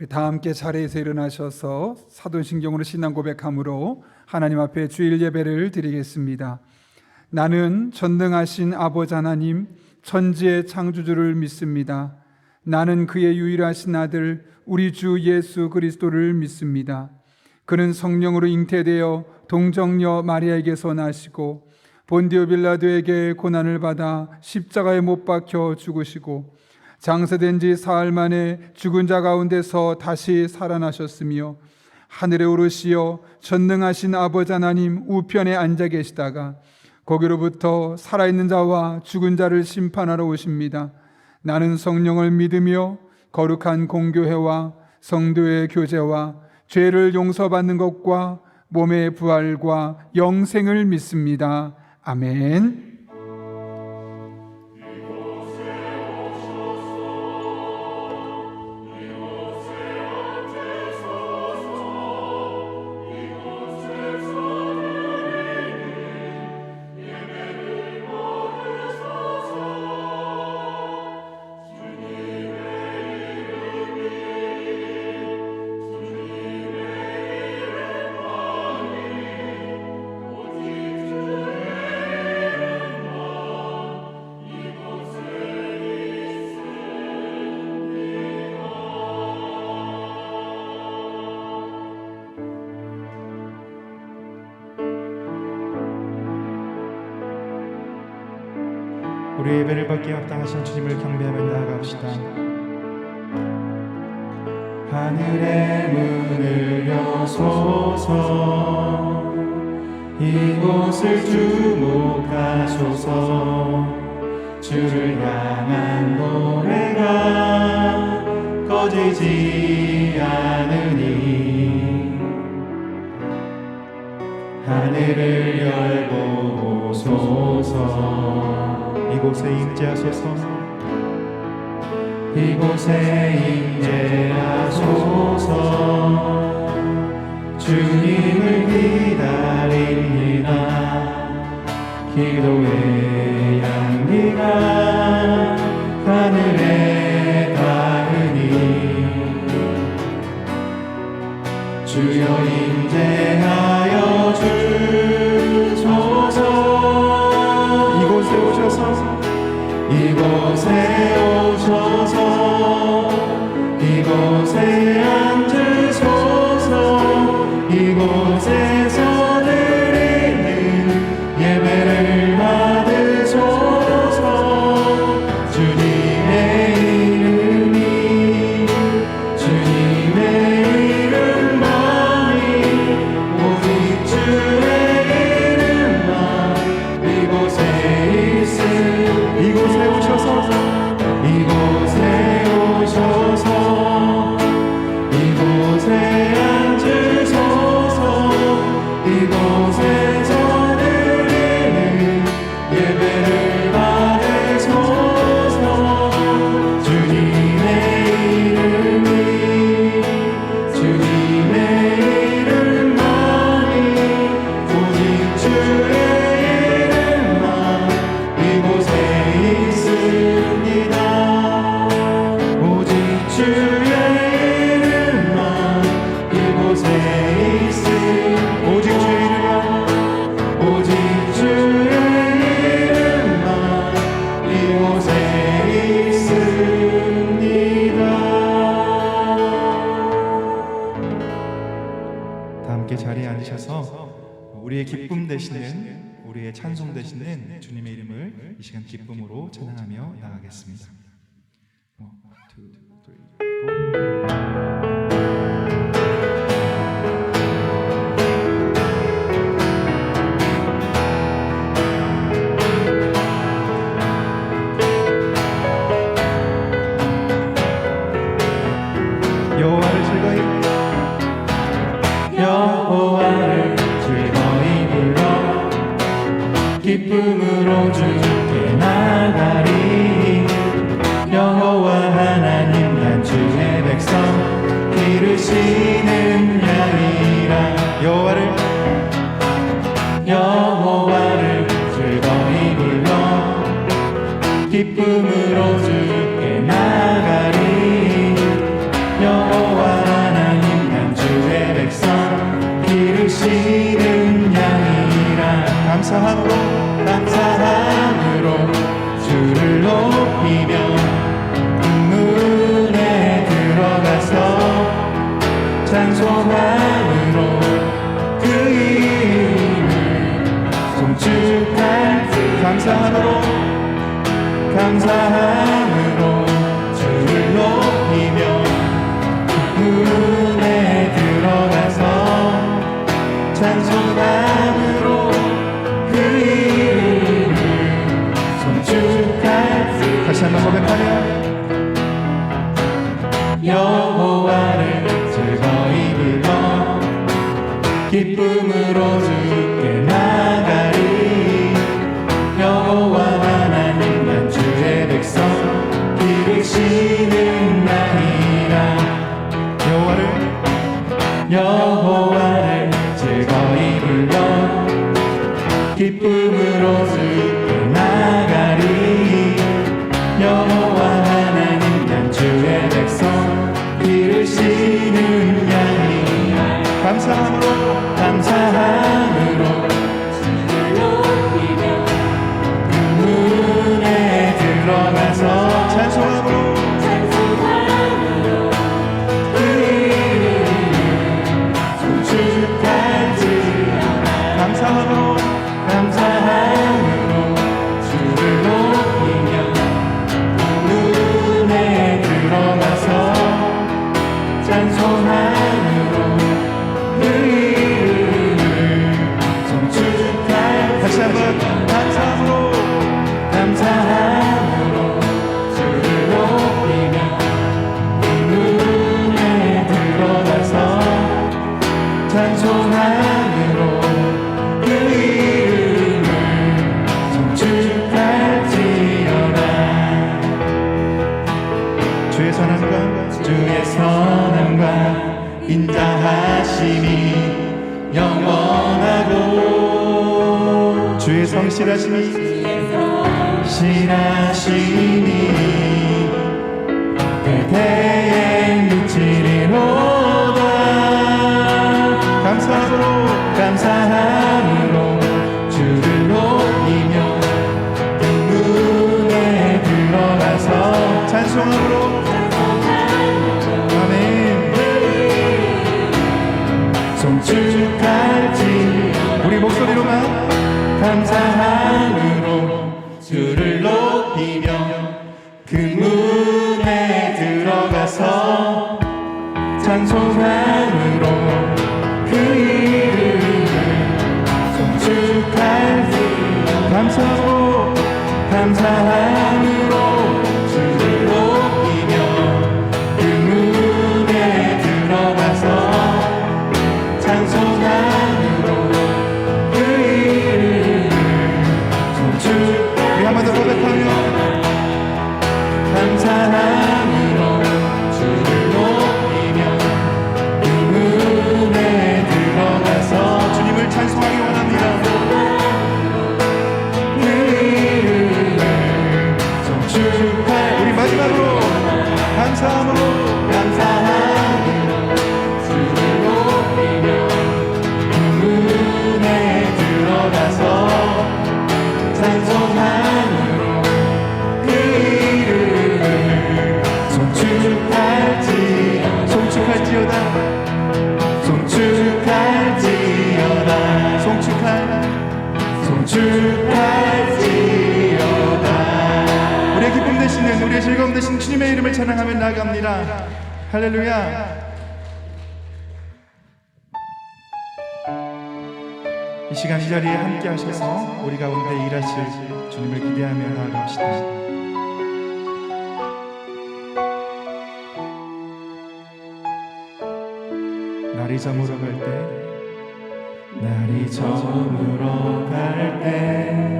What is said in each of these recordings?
다 함께 자리에서 일어나셔서 사도신경으로 신앙 고백함으로 하나님 앞에 주일 예배를 드리겠습니다. 나는 전능하신 아버지 하나님 천지의 창조주를 믿습니다. 나는 그의 유일하신 아들 우리 주 예수 그리스도를 믿습니다. 그는 성령으로 잉태되어 동정녀 마리아에게서 나시고 본디오 빌라도에게 고난을 받아 십자가에 못 박혀 죽으시고 장사된 지 사흘 만에 죽은 자 가운데서 다시 살아나셨으며 하늘에 오르시어 전능하신 아버지 하나님 우편에 앉아 계시다가 거기로부터 살아있는 자와 죽은 자를 심판하러 오십니다. 나는 성령을 믿으며 거룩한 공교회와 성도의 교제와 죄를 용서받는 것과 몸의 부활과 영생을 믿습니다. 아멘. 우리 예배를 받기에 합당하신 주님을 경배하며 나아갑시다. 하늘의 문을 여소서, 이곳을 주목하소서. 주를 향한 노래가 꺼지지 않으니 하늘을 열고 오소서. 이곳에 임재하소서. 이곳에 임재하소서. 주님을 기다립니다. 기도의 향기가 하늘에 닿으니 주여 임재하여 주소서. 이곳에 오셔서 이곳에 앉으소서. 이곳에서 드리는 예배를 받으소서. 주님의 이름만이 오직 주의 이름만 이곳에 오셔서 이곳에 앉으소서. 이곳에서 드리는 예배를 받으소서. 주님의 이름만이 오직 주의 이름만 이곳에 있습니다. 오직 주의 이름만 이곳에 있습니다. 오직 주의 이름만 이곳에 있습니다. 다 함께 자리에 앉으셔서 우리의 기쁨 되시는, 우리의 찬송 되시는 주님의 이름을 이 시간 기쁨으로 찬양하며 나가겠습니다. 1, 2, 3, 4. 여호와를 즐거이 불러 기쁨으로 주께 나가리. 여호와 하나님 난 주의 백성 기르시는 양이라. 여호와를 즐거이 불러 기쁨으로 주께 나가리. 여호와 기르시는 양이라 감사함으로 주를 높이며 문에 들어가서 찬송함으로 그 이름을 송축할지 감사함으로 주를 높이며 문에 들어가서 찬송함으로 그 이름을 송축할지 다시 한번 고백하며 여호와를 즐거이 불러 기쁨으로 주께 나가리 여호와 하나님 난 주의 백성 기르시는 나이라 여호와를 즐거이 불러 기쁨으로 주께 나가리 여호와 하나님 난 주의 백성 기르시는 양이라 감사함으로 주를 높이며 그 문에 들어가서 찬송함으로 그 이름을 송축할지어다 감사함으로 주를 높이며 그 문에 들어가서 찬송함으로 그 이름을 송축할지어다 다시 한번 감사함으로 주를 높이며 그 문에 들어가서 찬송함으로 그 이름을 송축할지어다 주의 선함과 인자하심이 영원하고 주의 성실하심이 그대의 미치리로다 감사함으로 주를 높이며 그 문에 들어가서 찬송함으로 아멘 송축할지 우리 목소리로만 감사함으로 주를 높이며 그 문에 들어가서 찬송함으로 그 이름을 송축할지 감사함으로 주를 높이며 그 문에 들어가서 찬송함으로 그 이름을 우리 한 번 더 고백하며 감사함으로 주를 높이며 그 문에 들어가서 주님을 찬송하기 원합니다 그 이름을 송축할 우리 마지막으로 감사함으로 주를 높이며 그 문에 들어가서 찬송함으로 그 이름을 송축할지어다 우리의 기쁨 되시는 우리의 즐거움 되신 주님의 이름을 찬양하며 나아갑니다. 할렐루야. 이 시간 이 자리에 함께 하셔서 우리 가운데 일하실 주님을 기대하며 나아갑시다. 날이 저물어 갈 때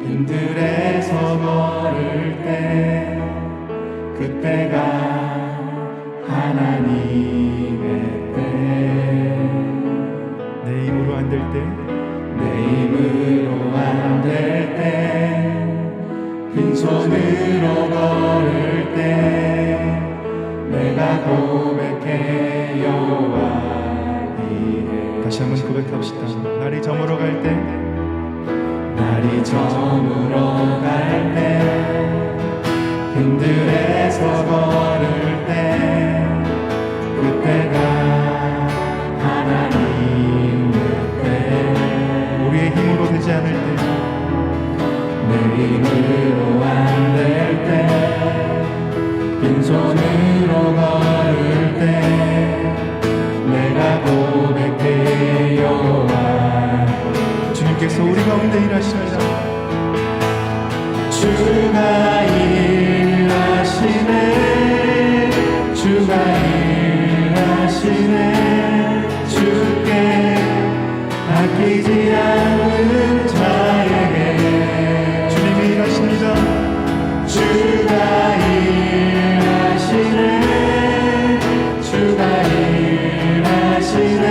빈들에서 걸을 때 그때가 하나님의 때 내 힘으로 안 될 때 빈손으로 걸을 때 내가 고백해 여호와 이래 다시 한번 하시네 주께 아끼지 않는 자에게 주님이 일하십니다. 주가 일하시네 주가 일하시네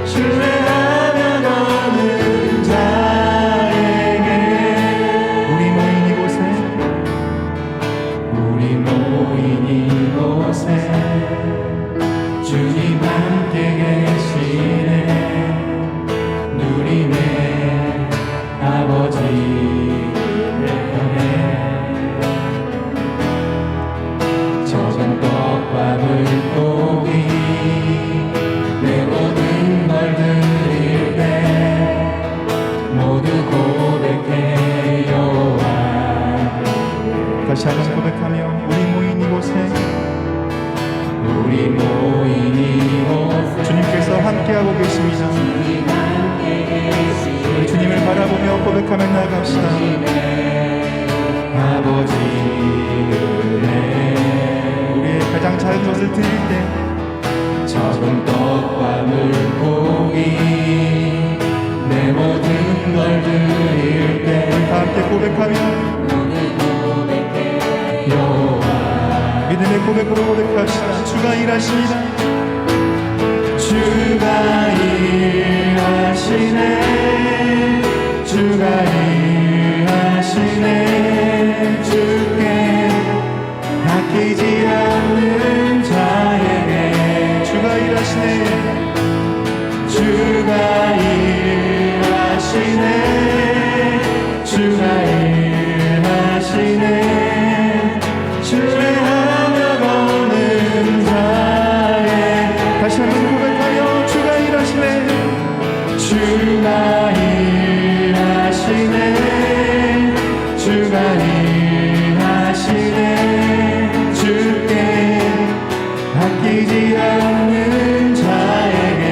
신뢰하며 거는 자에게 우리 모인 이곳에 주님 함께 계시네 누리네 아버지 적은 떡과 물고기 내 모든 걸 드릴 때 모두 고백해 여호와 다시 한번 고백하며 우리 모인 이곳에 주님께서 함께하고 계십니다. 우리 주님을 바라보며 고백하며 나아갑시다. 아버지 우리의 가장 작은 것을 드릴 때 적은 떡과 물고기 내 모든 걸 드릴 때 다 함께 고백하며 여호와 믿음의 고백으로 고백합시다. 주가 일하십니다. 주가 일하시네 주가 일하시네 주께 아끼지 않는 자에게 주가 일하시네 주가 일하시네 주가 일하시네 신뢰하며 거는 자에 다시 한번 고백하며 주가 일하시네 주가 일하시네 주가 일하시네 주께 아끼지 않는 자에게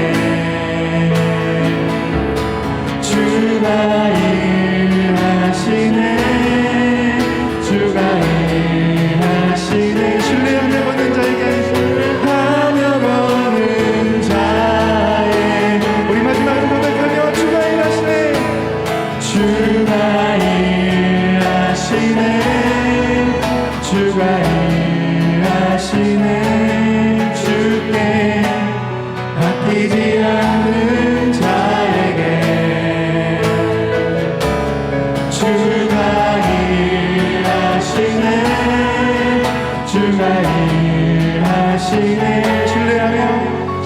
주가 일하시네 주가 일하시네 신뢰하며 거는 자에게 하며 거는 자에 우리 마지막으로 고백하며 주가 일하시네 주가 일하시네 주가 일하시네 주께 아끼지 않는 자에게 주가 일하시네 주가 일하시네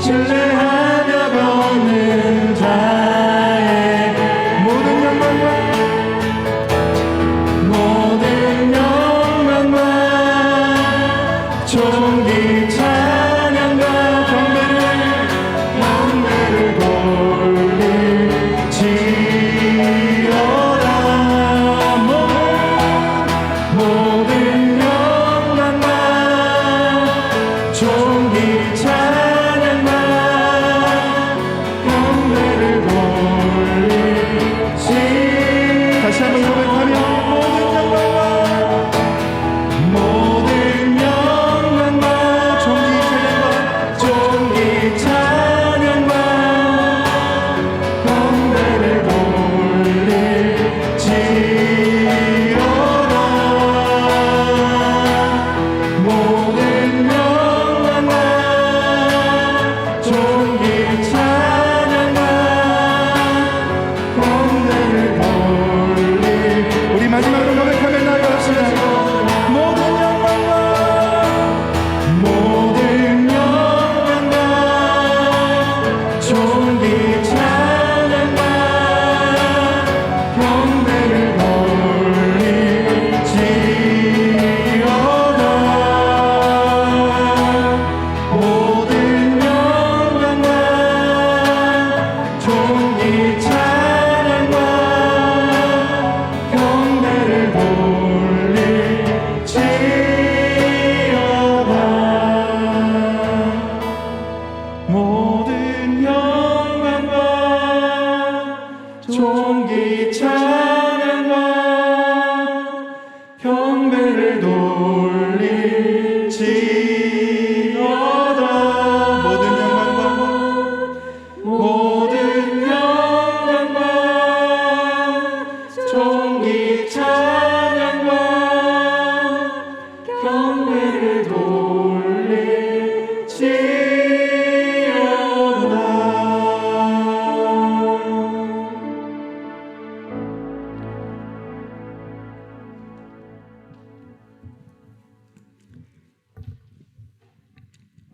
신뢰하며 거는 자의 모든 영광과 존귀 찬양과 경배를 돌릴지어다 모든 영광과 존귀 찬양과 경배를 돌릴지 다시 한번 고백하며 모든 영광과 존귀 찬양과 경배를 돌릴지어다 모든 영광과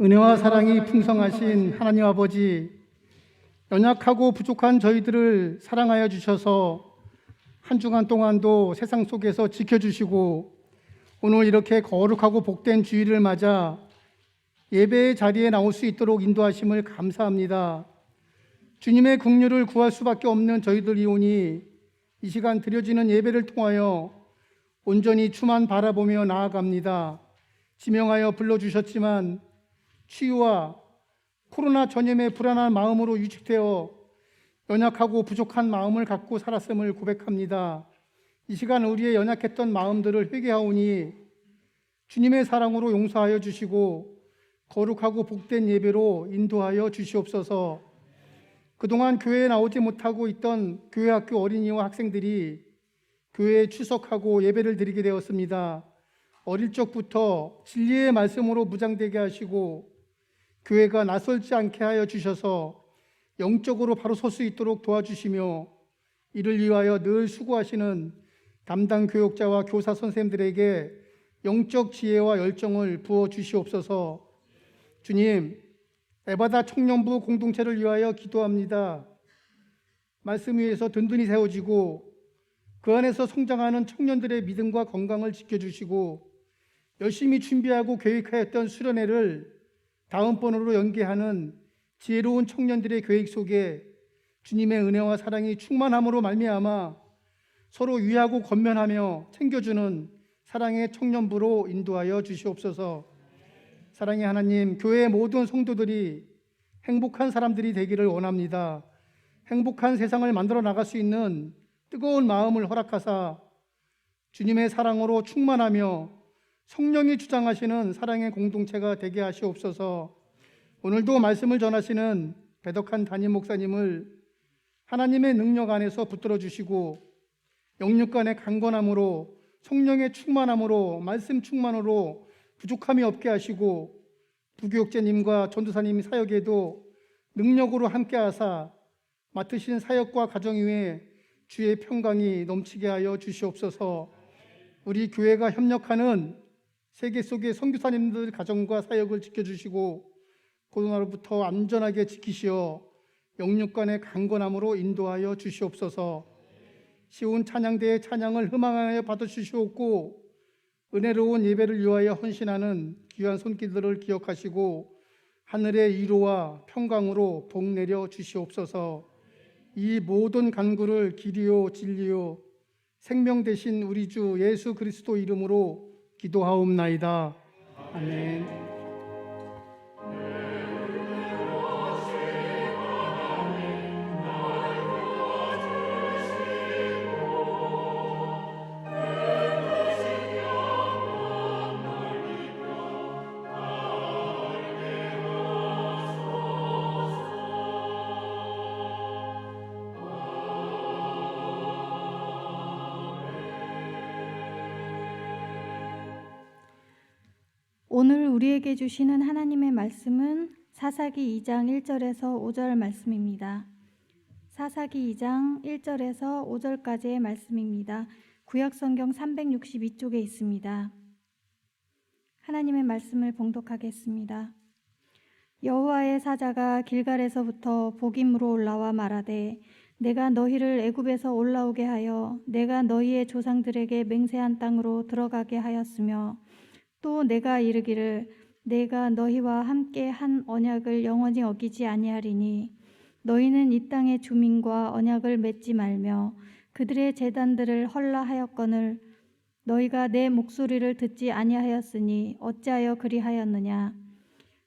은혜와 사랑이 풍성하신 하나님 아버지, 연약하고 부족한 저희들을 사랑하여 주셔서 한 주간 동안도 세상 속에서 지켜주시고 오늘 이렇게 거룩하고 복된 주일을 맞아 예배의 자리에 나올 수 있도록 인도하심을 감사합니다. 주님의 긍휼을 구할 수밖에 없는 저희들이오니 이 시간 드려지는 예배를 통하여 온전히 주만 바라보며 나아갑니다. 지명하여 불러주셨지만 치유와 코로나 전염의 불안한 마음으로 유축되어 연약하고 부족한 마음을 갖고 살았음을 고백합니다. 이 시간 우리의 연약했던 마음들을 회개하오니 주님의 사랑으로 용서하여 주시고 거룩하고 복된 예배로 인도하여 주시옵소서. 그동안 교회에 나오지 못하고 있던 교회 학교 어린이와 학생들이 교회에 출석하고 예배를 드리게 되었습니다. 어릴 적부터 진리의 말씀으로 무장되게 하시고 교회가 낯설지 않게 하여 주셔서 영적으로 바로 설 수 있도록 도와주시며 이를 위하여 늘 수고하시는 담당 교육자와 교사 선생님들에게 영적 지혜와 열정을 부어 주시옵소서. 주님, 에바다 청년부 공동체를 위하여 기도합니다. 말씀 위에서 든든히 세워지고 그 안에서 성장하는 청년들의 믿음과 건강을 지켜주시고 열심히 준비하고 계획하였던 수련회를 다음번으로 연계하는 지혜로운 청년들의 계획 속에 주님의 은혜와 사랑이 충만함으로 말미암아 서로 위하고 권면하며 챙겨주는 사랑의 청년부로 인도하여 주시옵소서. 사랑의 하나님, 교회의 모든 성도들이 행복한 사람들이 되기를 원합니다. 행복한 세상을 만들어 나갈 수 있는 뜨거운 마음을 허락하사 주님의 사랑으로 충만하며 성령이 주장하시는 사랑의 공동체가 되게 하시옵소서. 오늘도 말씀을 전하시는 배덕한 담임 목사님을 하나님의 능력 안에서 붙들어 주시고 영육간의 강건함으로 성령의 충만함으로 말씀 충만으로 부족함이 없게 하시고 부교육자님과 전도사님 사역에도 능력으로 함께 하사 맡으신 사역과 가정 위에 주의 평강이 넘치게 하여 주시옵소서. 우리 교회가 협력하는 세계 속의 선교사님들 가정과 사역을 지켜주시고 코로나로부터 안전하게 지키시어 영육간의 강건함으로 인도하여 주시옵소서. 시온 찬양대의 찬양을 희망하여 받아주시옵고 은혜로운 예배를 위하여 헌신하는 귀한 손길들을 기억하시고 하늘의 위로와 평강으로 복 내려 주시옵소서. 이 모든 간구를 길이요 진리요 생명 되신 우리 주 예수 그리스도 이름으로 기도하옵나이다. 아멘. 오늘 우리에게 주시는 하나님의 말씀은 사사기 2장 1절에서 5절 말씀입니다. 사사기 2장 1절에서 5절까지의 말씀입니다. 구약성경 362쪽에 있습니다. 하나님의 말씀을 봉독하겠습니다. 여호와의 사자가 길갈에서부터 복임으로 올라와 말하되 내가 너희를 애굽에서 올라오게 하여 내가 너희의 조상들에게 맹세한 땅으로 들어가게 하였으며 또 내가 이르기를 내가 너희와 함께 한 언약을 영원히 어기지 아니하리니 너희는 이 땅의 주민과 언약을 맺지 말며 그들의 제단들을 헐라하였거늘 너희가 내 목소리를 듣지 아니하였으니 어찌하여 그리하였느냐.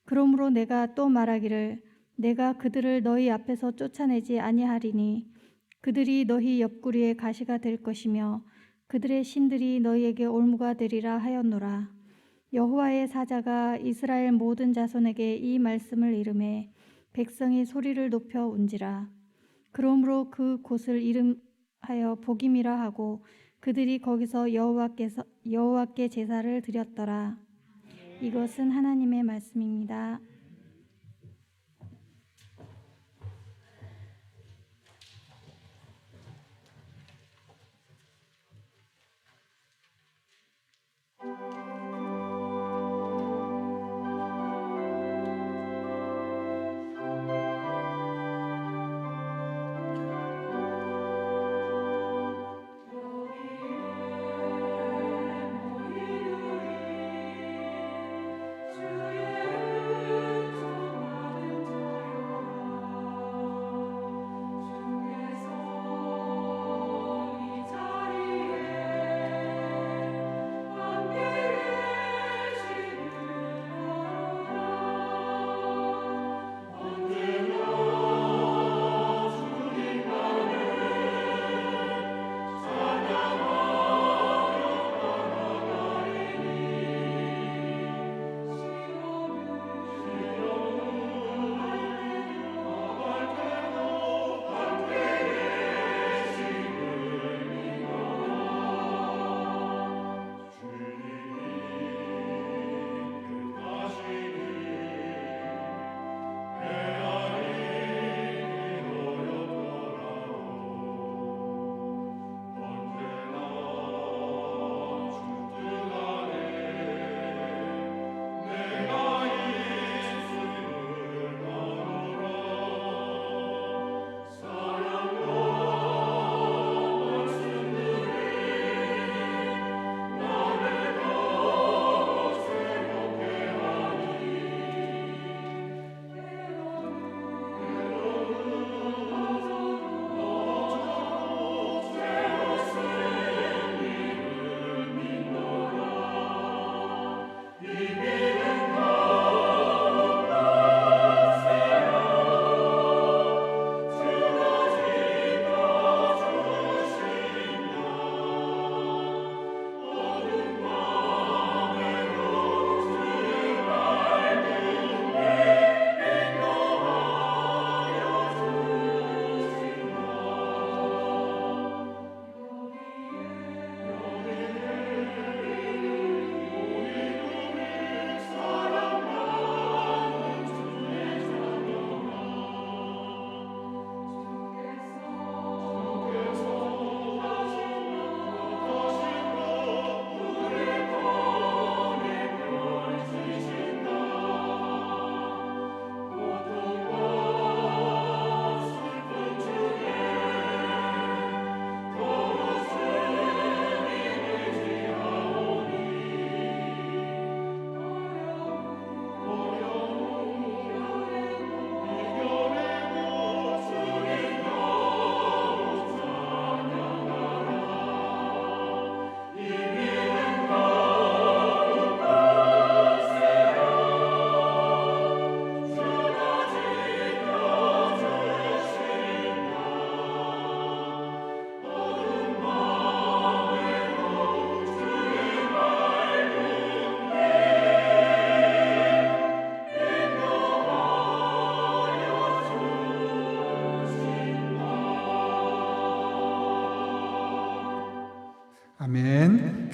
그러므로 내가 또 말하기를 내가 그들을 너희 앞에서 쫓아내지 아니하리니 그들이 너희 옆구리에 가시가 될 것이며 그들의 신들이 너희에게 올무가 되리라 하였노라. 여호와의 사자가 이스라엘 모든 자손에게 이 말씀을 이르매 백성이 소리를 높여 운지라. 그러므로 그 곳을 이름하여 복임이라 하고 그들이 거기서 여호와께 제사를 드렸더라. 이것은 하나님의 말씀입니다.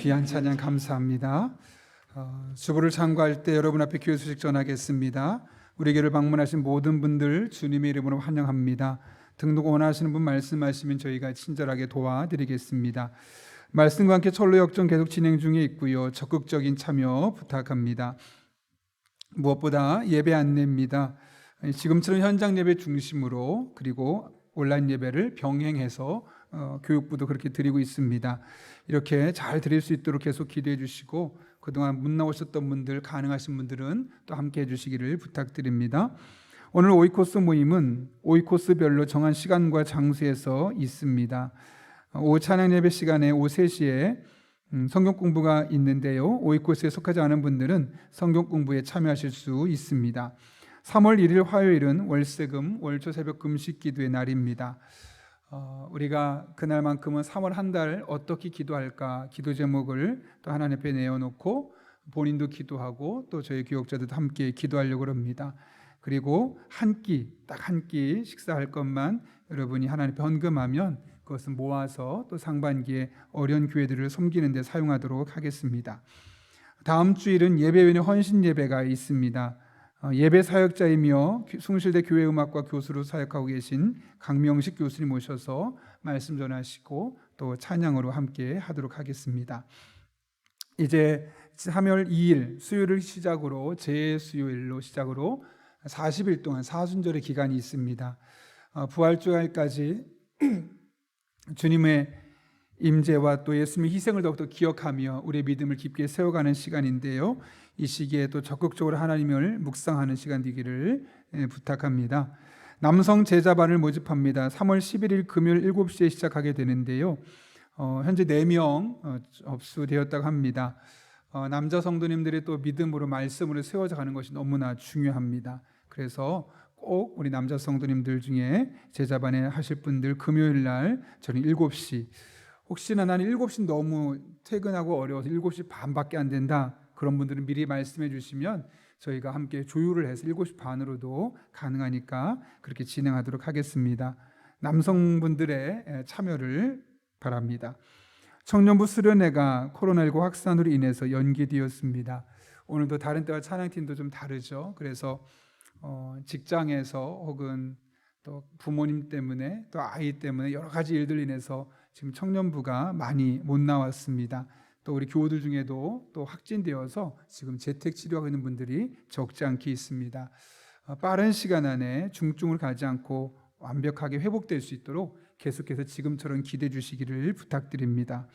귀한 찬양 감사합니다. 주보를 참고할 때 여러분 앞에 귀한 소식 전하겠습니다. 우리 교회를 방문하신 모든 분들 주님의 이름으로 환영합니다. 등록 원하시는 분 말씀하시면 저희가 친절하게 도와드리겠습니다. 말씀과 함께 철로 역정 계속 진행 중에 있고요. 적극적인 참여 부탁합니다. 무엇보다 예배 안내입니다. 지금처럼 현장 예배 중심으로 그리고 온라인 예배를 병행해서 교육부도 그렇게 드리고 있습니다. 이렇게 잘 드릴 수 있도록 계속 기도해 주시고 그동안 못 나오셨던 분들 가능하신 분들은 또 함께 해주시기를 부탁드립니다. 오늘 오이코스 모임은 오이코스별로 정한 시간과 장소에서 있습니다. 오후 찬양 예배 시간에 오후 3시에 성경 공부가 있는데요. 오이코스에 속하지 않은 분들은 성경 공부에 참여하실 수 있습니다. 3월 1일 화요일은 월세금 월초 새벽 금식 기도의 날입니다. 우리가 그날만큼은 3월 한 달 어떻게 기도할까 기도 제목을 또 하나님 앞에 내어놓고 본인도 기도하고 또 저희 교역자들도 함께 기도하려고 합니다. 그리고 딱 한 끼 식사할 것만 여러분이 하나님 앞에 헌금하면 그것은 모아서 또 상반기에 어려운 교회들을 섬기는 데 사용하도록 하겠습니다. 다음 주일은 예배위원회 헌신 예배가 있습니다. 예배 사역자이며 숭실대 교회음악과 교수로 사역하고 계신 강명식 교수님 모셔서 말씀 전하시고 또 찬양으로 함께 하도록 하겠습니다. 이제 3월 2일 수요일을 시작으로 재수요일로 시작으로 40일 동안 사순절의 기간이 있습니다. 부활주일까지 주님의 임재와 또 예수님의 희생을 더욱더 기억하며 우리의 믿음을 깊게 세워가는 시간인데요. 이 시기에 또 적극적으로 하나님을 묵상하는 시간 되기를 부탁합니다. 남성 제자반을 모집합니다. 3월 11일 금요일 7시에 시작하게 되는데요. 현재 4명 접수되었다고 합니다. 남자 성도님들의 또 믿음으로 말씀으로 세워져 가는 것이 너무나 중요합니다. 그래서 꼭 우리 남자 성도님들 중에 제자반에 하실 분들 금요일 날 저는 7시 혹시나 나는 7시 너무 퇴근하고 어려워서 7시 반밖에 안 된다 그런 분들은 미리 말씀해 주시면 저희가 함께 조율을 해서 7시 반으로도 가능하니까 그렇게 진행하도록 하겠습니다. 남성분들의 참여를 바랍니다. 청년부 수련회가 코로나19 확산으로 인해서 연기되었습니다. 오늘도 다른 때와 찬양팀도 좀 다르죠. 그래서 직장에서 혹은 또 부모님 때문에 또 아이 때문에 여러 가지 일들로 인해서 지금 청년부가 많이 못 나왔습니다. 또 우리 교우들 중에도 또 확진되어서 지금 재택 치료하고 있는 분들이 적지 않게 있습니다. 빠른 시간 안에 중증을 가지 않고 완벽하게 회복될 수 있도록 계속해서 지금처럼 기대해 주시기를 부탁드립니다.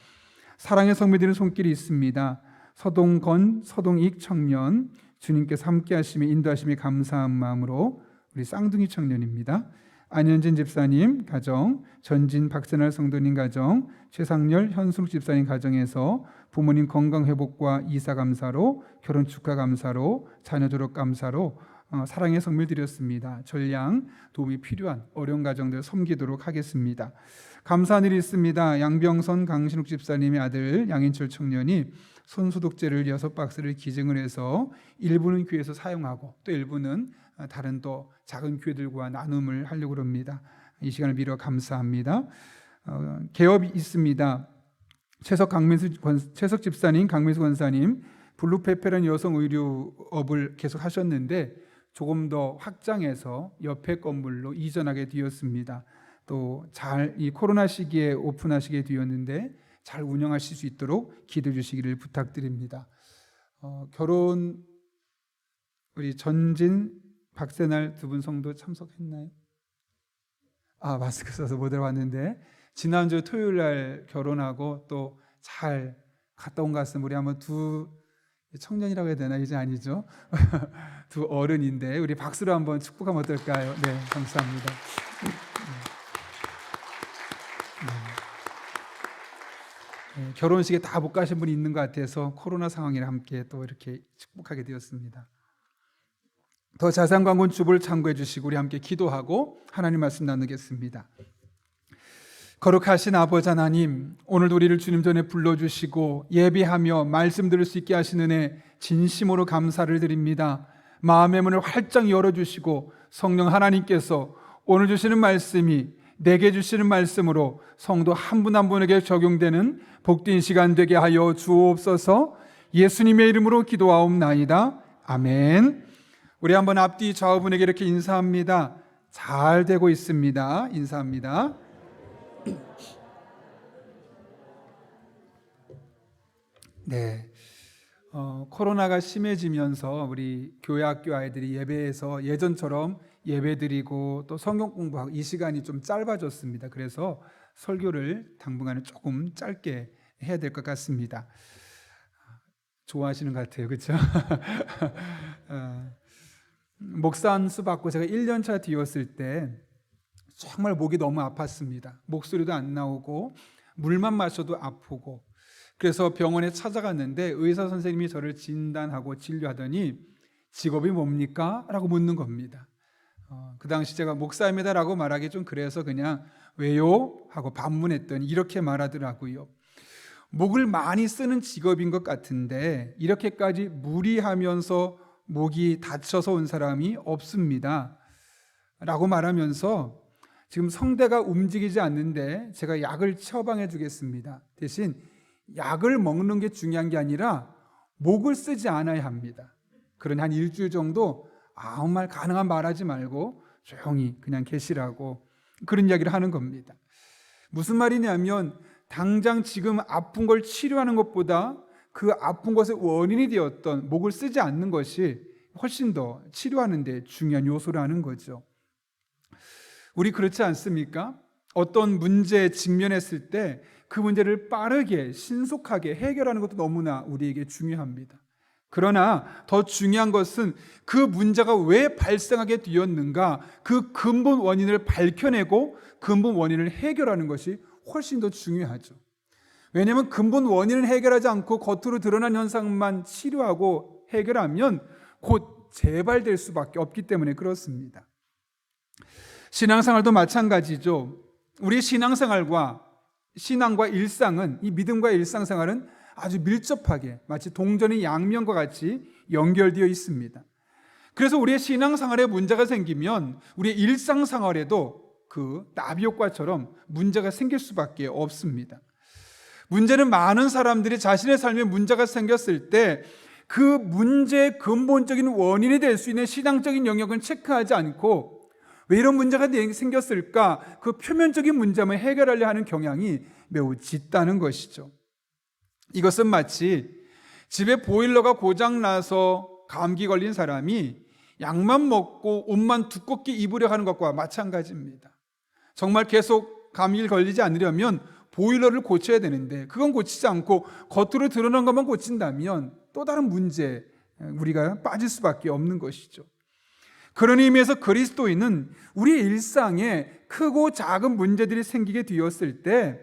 사랑의 성도들의 손길이 있습니다. 서동건, 서동익 청년 주님께서 함께 하시며 인도하심에 감사한 마음으로 우리 쌍둥이 청년입니다. 안현진 집사님 가정, 전진 박세날 성도님 가정, 최상열 현숙 집사님 가정에서 부모님 건강 회복과 이사 감사로 결혼 축하 감사로 자녀 졸업 감사로 사랑의 성물 드렸습니다. 전량 도움이 필요한 어려운 가정들 섬기도록 하겠습니다. 감사한 일이 있습니다. 양병선 강신욱 집사님의 아들 양인철 청년이 손소독제를 6박스를 기증을 해서 일부는 교회에서 사용하고 또 일부는 다른 또 작은 교회들과 나눔을 하려고 합니다. 이 시간을 빌어 감사합니다. 개업이 있습니다. 최석 집사님, 강민수 권사님 블루페페라는 여성 의류업을 계속 하셨는데 조금 더 확장해서 옆에 건물로 이전하게 되었습니다. 또 잘 이 코로나 시기에 오픈하시게 되었는데 잘 운영하실 수 있도록 기도해 주시기를 부탁드립니다. 결혼 우리 전진 박세날 두 분 성도 참석했나요? 마스크 써서 못 들어왔는데 지난주 토요일 날 결혼하고 또 잘 갔다 온 것 같습니다. 우리 한번 두 청년이라고 해야 되나? 이제 아니죠. 두 어른인데 우리 박수로 한번 축복하면 어떨까요? 네, 감사합니다. 결혼식에 다 못 가신 분이 있는 것 같아서 코로나 상황이라 함께 또 이렇게 축복하게 되었습니다. 더 자세한 광고는 주보를 참고해 주시고 우리 함께 기도하고 하나님 말씀 나누겠습니다. 거룩하신 아버지 하나님, 오늘도 우리를 주님 전에 불러주시고 예배하며 말씀 들을 수 있게 하시는 은혜 진심으로 감사를 드립니다. 마음의 문을 활짝 열어주시고 성령 하나님께서 오늘 주시는 말씀이 내게 주시는 말씀으로 성도 한 분 한 분에게 적용되는 복된 시간 되게 하여 주옵소서. 예수님의 이름으로 기도하옵나이다. 아멘. 우리 한번 앞뒤 좌우분에게 이렇게 인사합니다. 잘 되고 있습니다. 인사합니다. 네. 코로나가 심해지면서 우리 교회 학교 아이들이 예배에서 예전처럼 예배드리고 또 성경 공부하고 이 시간이 좀 짧아졌습니다. 그래서 설교를 당분간은 조금 짧게 해야 될 것 같습니다. 좋아하시는 것 같아요. 그렇죠? 목사 안수 받고 제가 1년차 뒤였을 때 정말 목이 너무 아팠습니다. 목소리도 안 나오고 물만 마셔도 아프고, 그래서 병원에 찾아갔는데 의사 선생님이 저를 진단하고 진료하더니 직업이 뭡니까? 라고 묻는 겁니다. 그 당시 제가 목사입니다 라고 말하기 좀 그래서 그냥 왜요? 하고 반문했더니 이렇게 말하더라고요. 목을 많이 쓰는 직업인 것 같은데 이렇게까지 무리하면서 목이 다쳐서 온 사람이 없습니다 라고 말하면서 지금 성대가 움직이지 않는데 제가 약을 처방해 주겠습니다. 대신 약을 먹는 게 중요한 게 아니라 목을 쓰지 않아야 합니다. 그러니 한 일주일 정도 아무 말 가능한 말하지 말고 조용히 그냥 계시라고 그런 이야기를 하는 겁니다. 무슨 말이냐면 당장 지금 아픈 걸 치료하는 것보다 그 아픈 것의 원인이 되었던 목을 쓰지 않는 것이 훨씬 더 치료하는 데 중요한 요소라는 거죠. 우리 그렇지 않습니까? 어떤 문제에 직면했을 때 그 문제를 빠르게 신속하게 해결하는 것도 너무나 우리에게 중요합니다. 그러나 더 중요한 것은 그 문제가 왜 발생하게 되었는가, 그 근본 원인을 밝혀내고 근본 원인을 해결하는 것이 훨씬 더 중요하죠. 왜냐하면 근본 원인을 해결하지 않고 겉으로 드러난 현상만 치료하고 해결하면 곧 재발될 수밖에 없기 때문에 그렇습니다. 신앙생활도 마찬가지죠. 우리 신앙과 일상은, 이 믿음과 일상생활은 아주 밀접하게 마치 동전의 양면과 같이 연결되어 있습니다. 그래서 우리의 신앙생활에 문제가 생기면 우리의 일상생활에도 그 나비 효과처럼 문제가 생길 수밖에 없습니다. 문제는 많은 사람들이 자신의 삶에 문제가 생겼을 때 그 문제의 근본적인 원인이 될 수 있는 신앙적인 영역은 체크하지 않고 왜 이런 문제가 생겼을까? 그 표면적인 문제만 해결하려 하는 경향이 매우 짙다는 것이죠. 이것은 마치 집에 보일러가 고장나서 감기 걸린 사람이 약만 먹고 옷만 두껍게 입으려 하는 것과 마찬가지입니다. 정말 계속 감기를 걸리지 않으려면 보일러를 고쳐야 되는데 그건 고치지 않고 겉으로 드러난 것만 고친다면 또 다른 문제에 우리가 빠질 수밖에 없는 것이죠. 그런 의미에서 그리스도인은 우리의 일상에 크고 작은 문제들이 생기게 되었을 때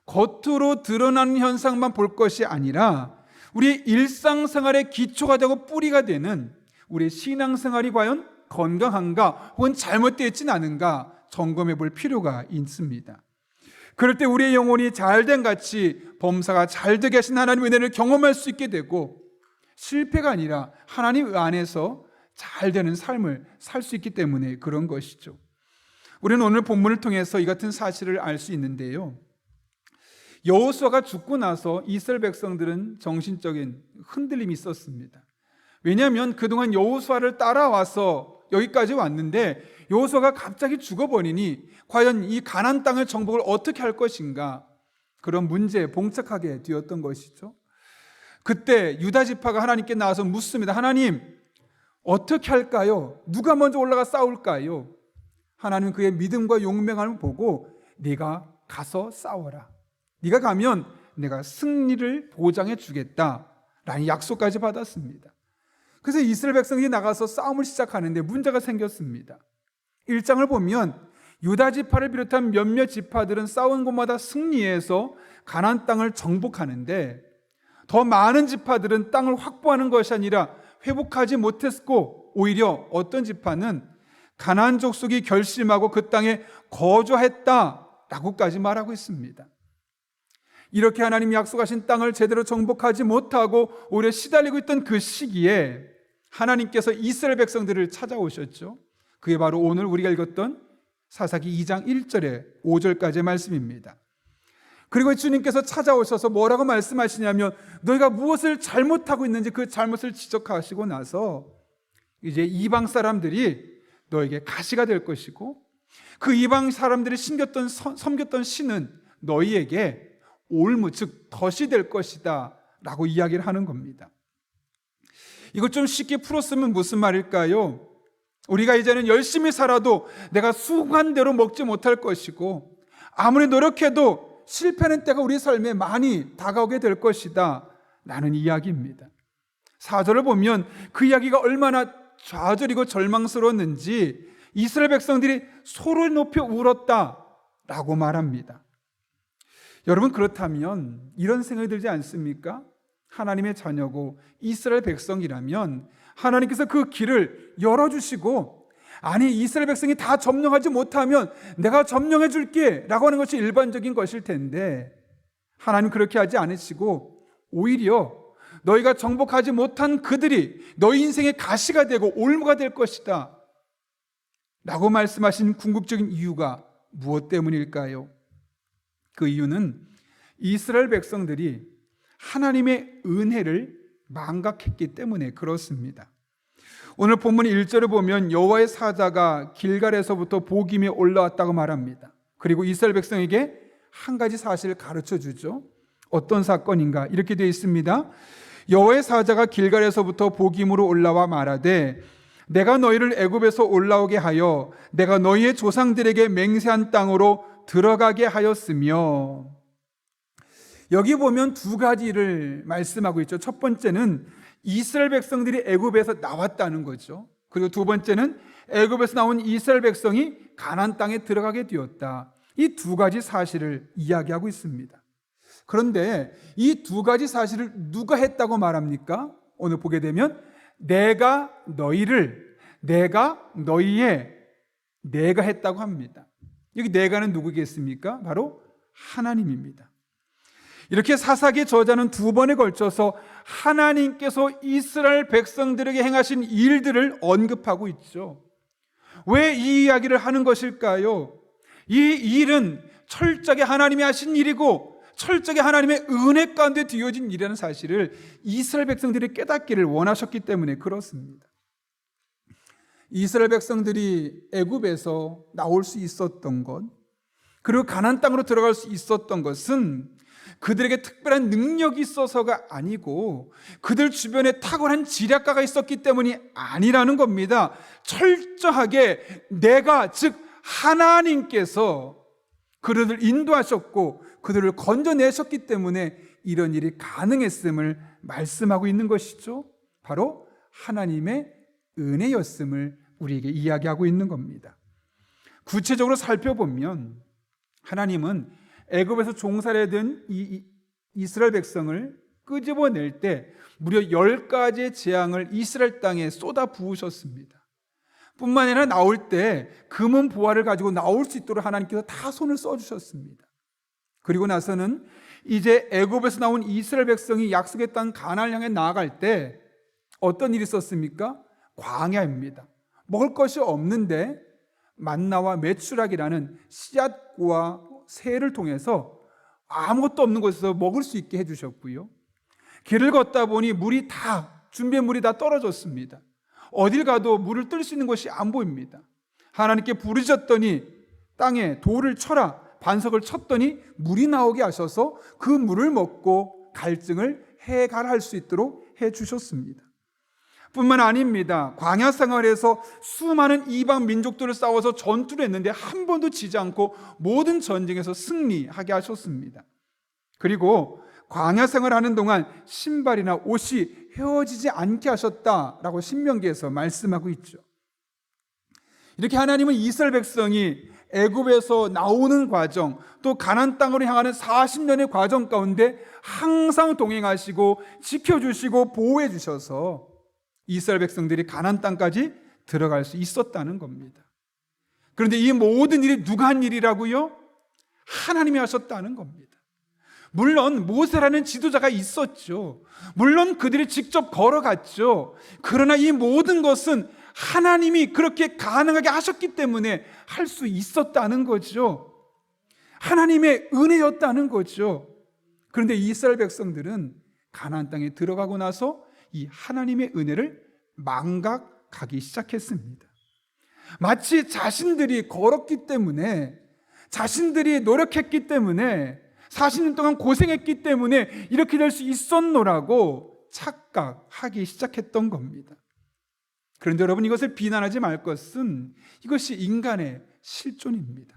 겉으로 드러나는 현상만 볼 것이 아니라 우리의 일상생활의 기초가 되고 뿌리가 되는 우리의 신앙생활이 과연 건강한가 혹은 잘못되어 있지는 않은가 점검해 볼 필요가 있습니다. 그럴 때 우리의 영혼이 잘된 같이 범사가 잘되게 하신 하나님의 은혜를 경험할 수 있게 되고 실패가 아니라 하나님 안에서 잘 되는 삶을 살 수 있기 때문에 그런 것이죠. 우리는 오늘 본문을 통해서 이 같은 사실을 알 수 있는데요. 여호수아가 죽고 나서 이스라엘 백성들은 정신적인 흔들림이 있었습니다. 왜냐하면 그동안 여호수아를 따라와서 여기까지 왔는데 여호수아가 갑자기 죽어버리니 과연 이 가나안 땅의 정복을 어떻게 할 것인가, 그런 문제에 봉착하게 되었던 것이죠. 그때 유다 지파가 하나님께 나와서 묻습니다. 하나님, 어떻게 할까요? 누가 먼저 올라가 싸울까요? 하나님은 그의 믿음과 용맹함을 보고 네가 가서 싸워라. 네가 가면 내가 승리를 보장해 주겠다라는 약속까지 받았습니다. 그래서 이스라엘 백성이 나가서 싸움을 시작하는데 문제가 생겼습니다. 1장을 보면 유다 지파를 비롯한 몇몇 지파들은 싸운 곳마다 승리해서 가나안 땅을 정복하는데 더 많은 지파들은 땅을 확보하는 것이 아니라 회복하지 못했고 오히려 어떤 지파는 가나안 족속이 결심하고 그 땅에 거주했다라고까지 말하고 있습니다. 이렇게 하나님이 약속하신 땅을 제대로 정복하지 못하고 오히려 시달리고 있던 그 시기에 하나님께서 이스라엘 백성들을 찾아오셨죠. 그게 바로 오늘 우리가 읽었던 사사기 2장 1절에 5절까지의 말씀입니다. 그리고 주님께서 찾아오셔서 뭐라고 말씀하시냐면 너희가 무엇을 잘못하고 있는지 그 잘못을 지적하시고 나서 이제 이방 사람들이 너에게 가시가 될 것이고 그 이방 사람들이 섬겼던 신은 너희에게 올무 즉 덫이 될 것이다 라고 이야기를 하는 겁니다. 이걸 좀 쉽게 풀었으면 무슨 말일까요? 우리가 이제는 열심히 살아도 내가 수고한 대로 먹지 못할 것이고 아무리 노력해도 실패하는 때가 우리 삶에 많이 다가오게 될 것이다 라는 이야기입니다. 4절을 보면 그 이야기가 얼마나 좌절이고 절망스러웠는지 이스라엘 백성들이 소를 높여 울었다 라고 말합니다. 여러분, 그렇다면 이런 생각이 들지 않습니까? 하나님의 자녀고 이스라엘 백성이라면 하나님께서 그 길을 열어주시고 아니 이스라엘 백성이 다 점령하지 못하면 내가 점령해 줄게 라고 하는 것이 일반적인 것일 텐데 하나님 그렇게 하지 않으시고 오히려 너희가 정복하지 못한 그들이 너희 인생의 가시가 되고 올무가 될 것이다 라고 말씀하신 궁극적인 이유가 무엇 때문일까요? 그 이유는 이스라엘 백성들이 하나님의 은혜를 망각했기 때문에 그렇습니다. 오늘 본문 1절을 보면 여호와의 사자가 길갈에서부터 보김에 올라왔다고 말합니다. 그리고 이스라엘 백성에게 한 가지 사실을 가르쳐 주죠. 어떤 사건인가? 이렇게 되어 있습니다. 여호와의 사자가 길갈에서부터 보김으로 올라와 말하되 내가 너희를 애굽에서 올라오게 하여 내가 너희의 조상들에게 맹세한 땅으로 들어가게 하였으며, 여기 보면 두 가지를 말씀하고 있죠. 첫 번째는 이스라엘 백성들이 애굽에서 나왔다는 거죠. 그리고 두 번째는 애굽에서 나온 이스라엘 백성이 가나안 땅에 들어가게 되었다. 이 두 가지 사실을 이야기하고 있습니다. 그런데 이 두 가지 사실을 누가 했다고 말합니까? 오늘 보게 되면 내가 너희를, 내가 너희의, 내가 했다고 합니다. 여기 내가는 누구겠습니까? 바로 하나님입니다. 이렇게 사사기 저자는 두 번에 걸쳐서 하나님께서 이스라엘 백성들에게 행하신 일들을 언급하고 있죠. 왜 이 이야기를 하는 것일까요? 이 일은 철저하게 하나님이 하신 일이고 철저하게 하나님의 은혜 가운데 뒤어진 일이라는 사실을 이스라엘 백성들이 깨닫기를 원하셨기 때문에 그렇습니다. 이스라엘 백성들이 애굽에서 나올 수 있었던 것, 그리고 가나안 땅으로 들어갈 수 있었던 것은 그들에게 특별한 능력이 있어서가 아니고 그들 주변에 탁월한 지략가가 있었기 때문이 아니라는 겁니다. 철저하게 내가, 즉 하나님께서 그들을 인도하셨고 그들을 건져내셨기 때문에 이런 일이 가능했음을 말씀하고 있는 것이죠. 바로 하나님의 은혜였음을 우리에게 이야기하고 있는 겁니다. 구체적으로 살펴보면 하나님은 애굽에서 종살이던 이 이스라엘 백성을 끄집어낼 때 무려 10가지의 재앙을 이스라엘 땅에 쏟아 부으셨습니다. 뿐만 아니라 나올 때 금은 보화를 가지고 나올 수 있도록 하나님께서 다 손을 써주셨습니다. 그리고 나서는 이제 애굽에서 나온 이스라엘 백성이 약속의 땅 가나안을 향해 나아갈 때 어떤 일이 있었습니까? 광야입니다. 먹을 것이 없는데 만나와 메추락이라는 씨앗과 새를 통해서 아무것도 없는 곳에서 먹을 수 있게 해주셨고요. 길을 걷다 보니 물이 다, 준비한 물이 다 떨어졌습니다. 어딜 가도 물을 뜰 수 있는 곳이 안 보입니다. 하나님께 부르셨더니 땅에 돌을 쳐라, 반석을 쳤더니 물이 나오게 하셔서 그 물을 먹고 갈증을 해갈할 수 있도록 해주셨습니다. 뿐만 아닙니다. 광야 생활에서 수많은 이방 민족들을 싸워서 전투를 했는데 한 번도 지지 않고 모든 전쟁에서 승리하게 하셨습니다. 그리고 광야 생활하는 동안 신발이나 옷이 헤어지지 않게 하셨다라고 신명기에서 말씀하고 있죠. 이렇게 하나님은 이스라엘 백성이 애굽에서 나오는 과정, 또 가나안 땅으로 향하는 40년의 과정 가운데 항상 동행하시고 지켜주시고 보호해 주셔서 이스라엘 백성들이 가나안 땅까지 들어갈 수 있었다는 겁니다. 그런데 이 모든 일이 누가 한 일이라고요? 하나님이 하셨다는 겁니다. 물론 모세라는 지도자가 있었죠. 물론 그들이 직접 걸어갔죠. 그러나 이 모든 것은 하나님이 그렇게 가능하게 하셨기 때문에 할 수 있었다는 거죠. 하나님의 은혜였다는 거죠. 그런데 이스라엘 백성들은 가나안 땅에 들어가고 나서 이 하나님의 은혜를 망각하기 시작했습니다. 마치 자신들이 걸었기 때문에, 자신들이 노력했기 때문에, 40년 동안 고생했기 때문에 이렇게 될 수 있었노라고 착각하기 시작했던 겁니다. 그런데 여러분, 이것을 비난하지 말 것은 이것이 인간의 실존입니다.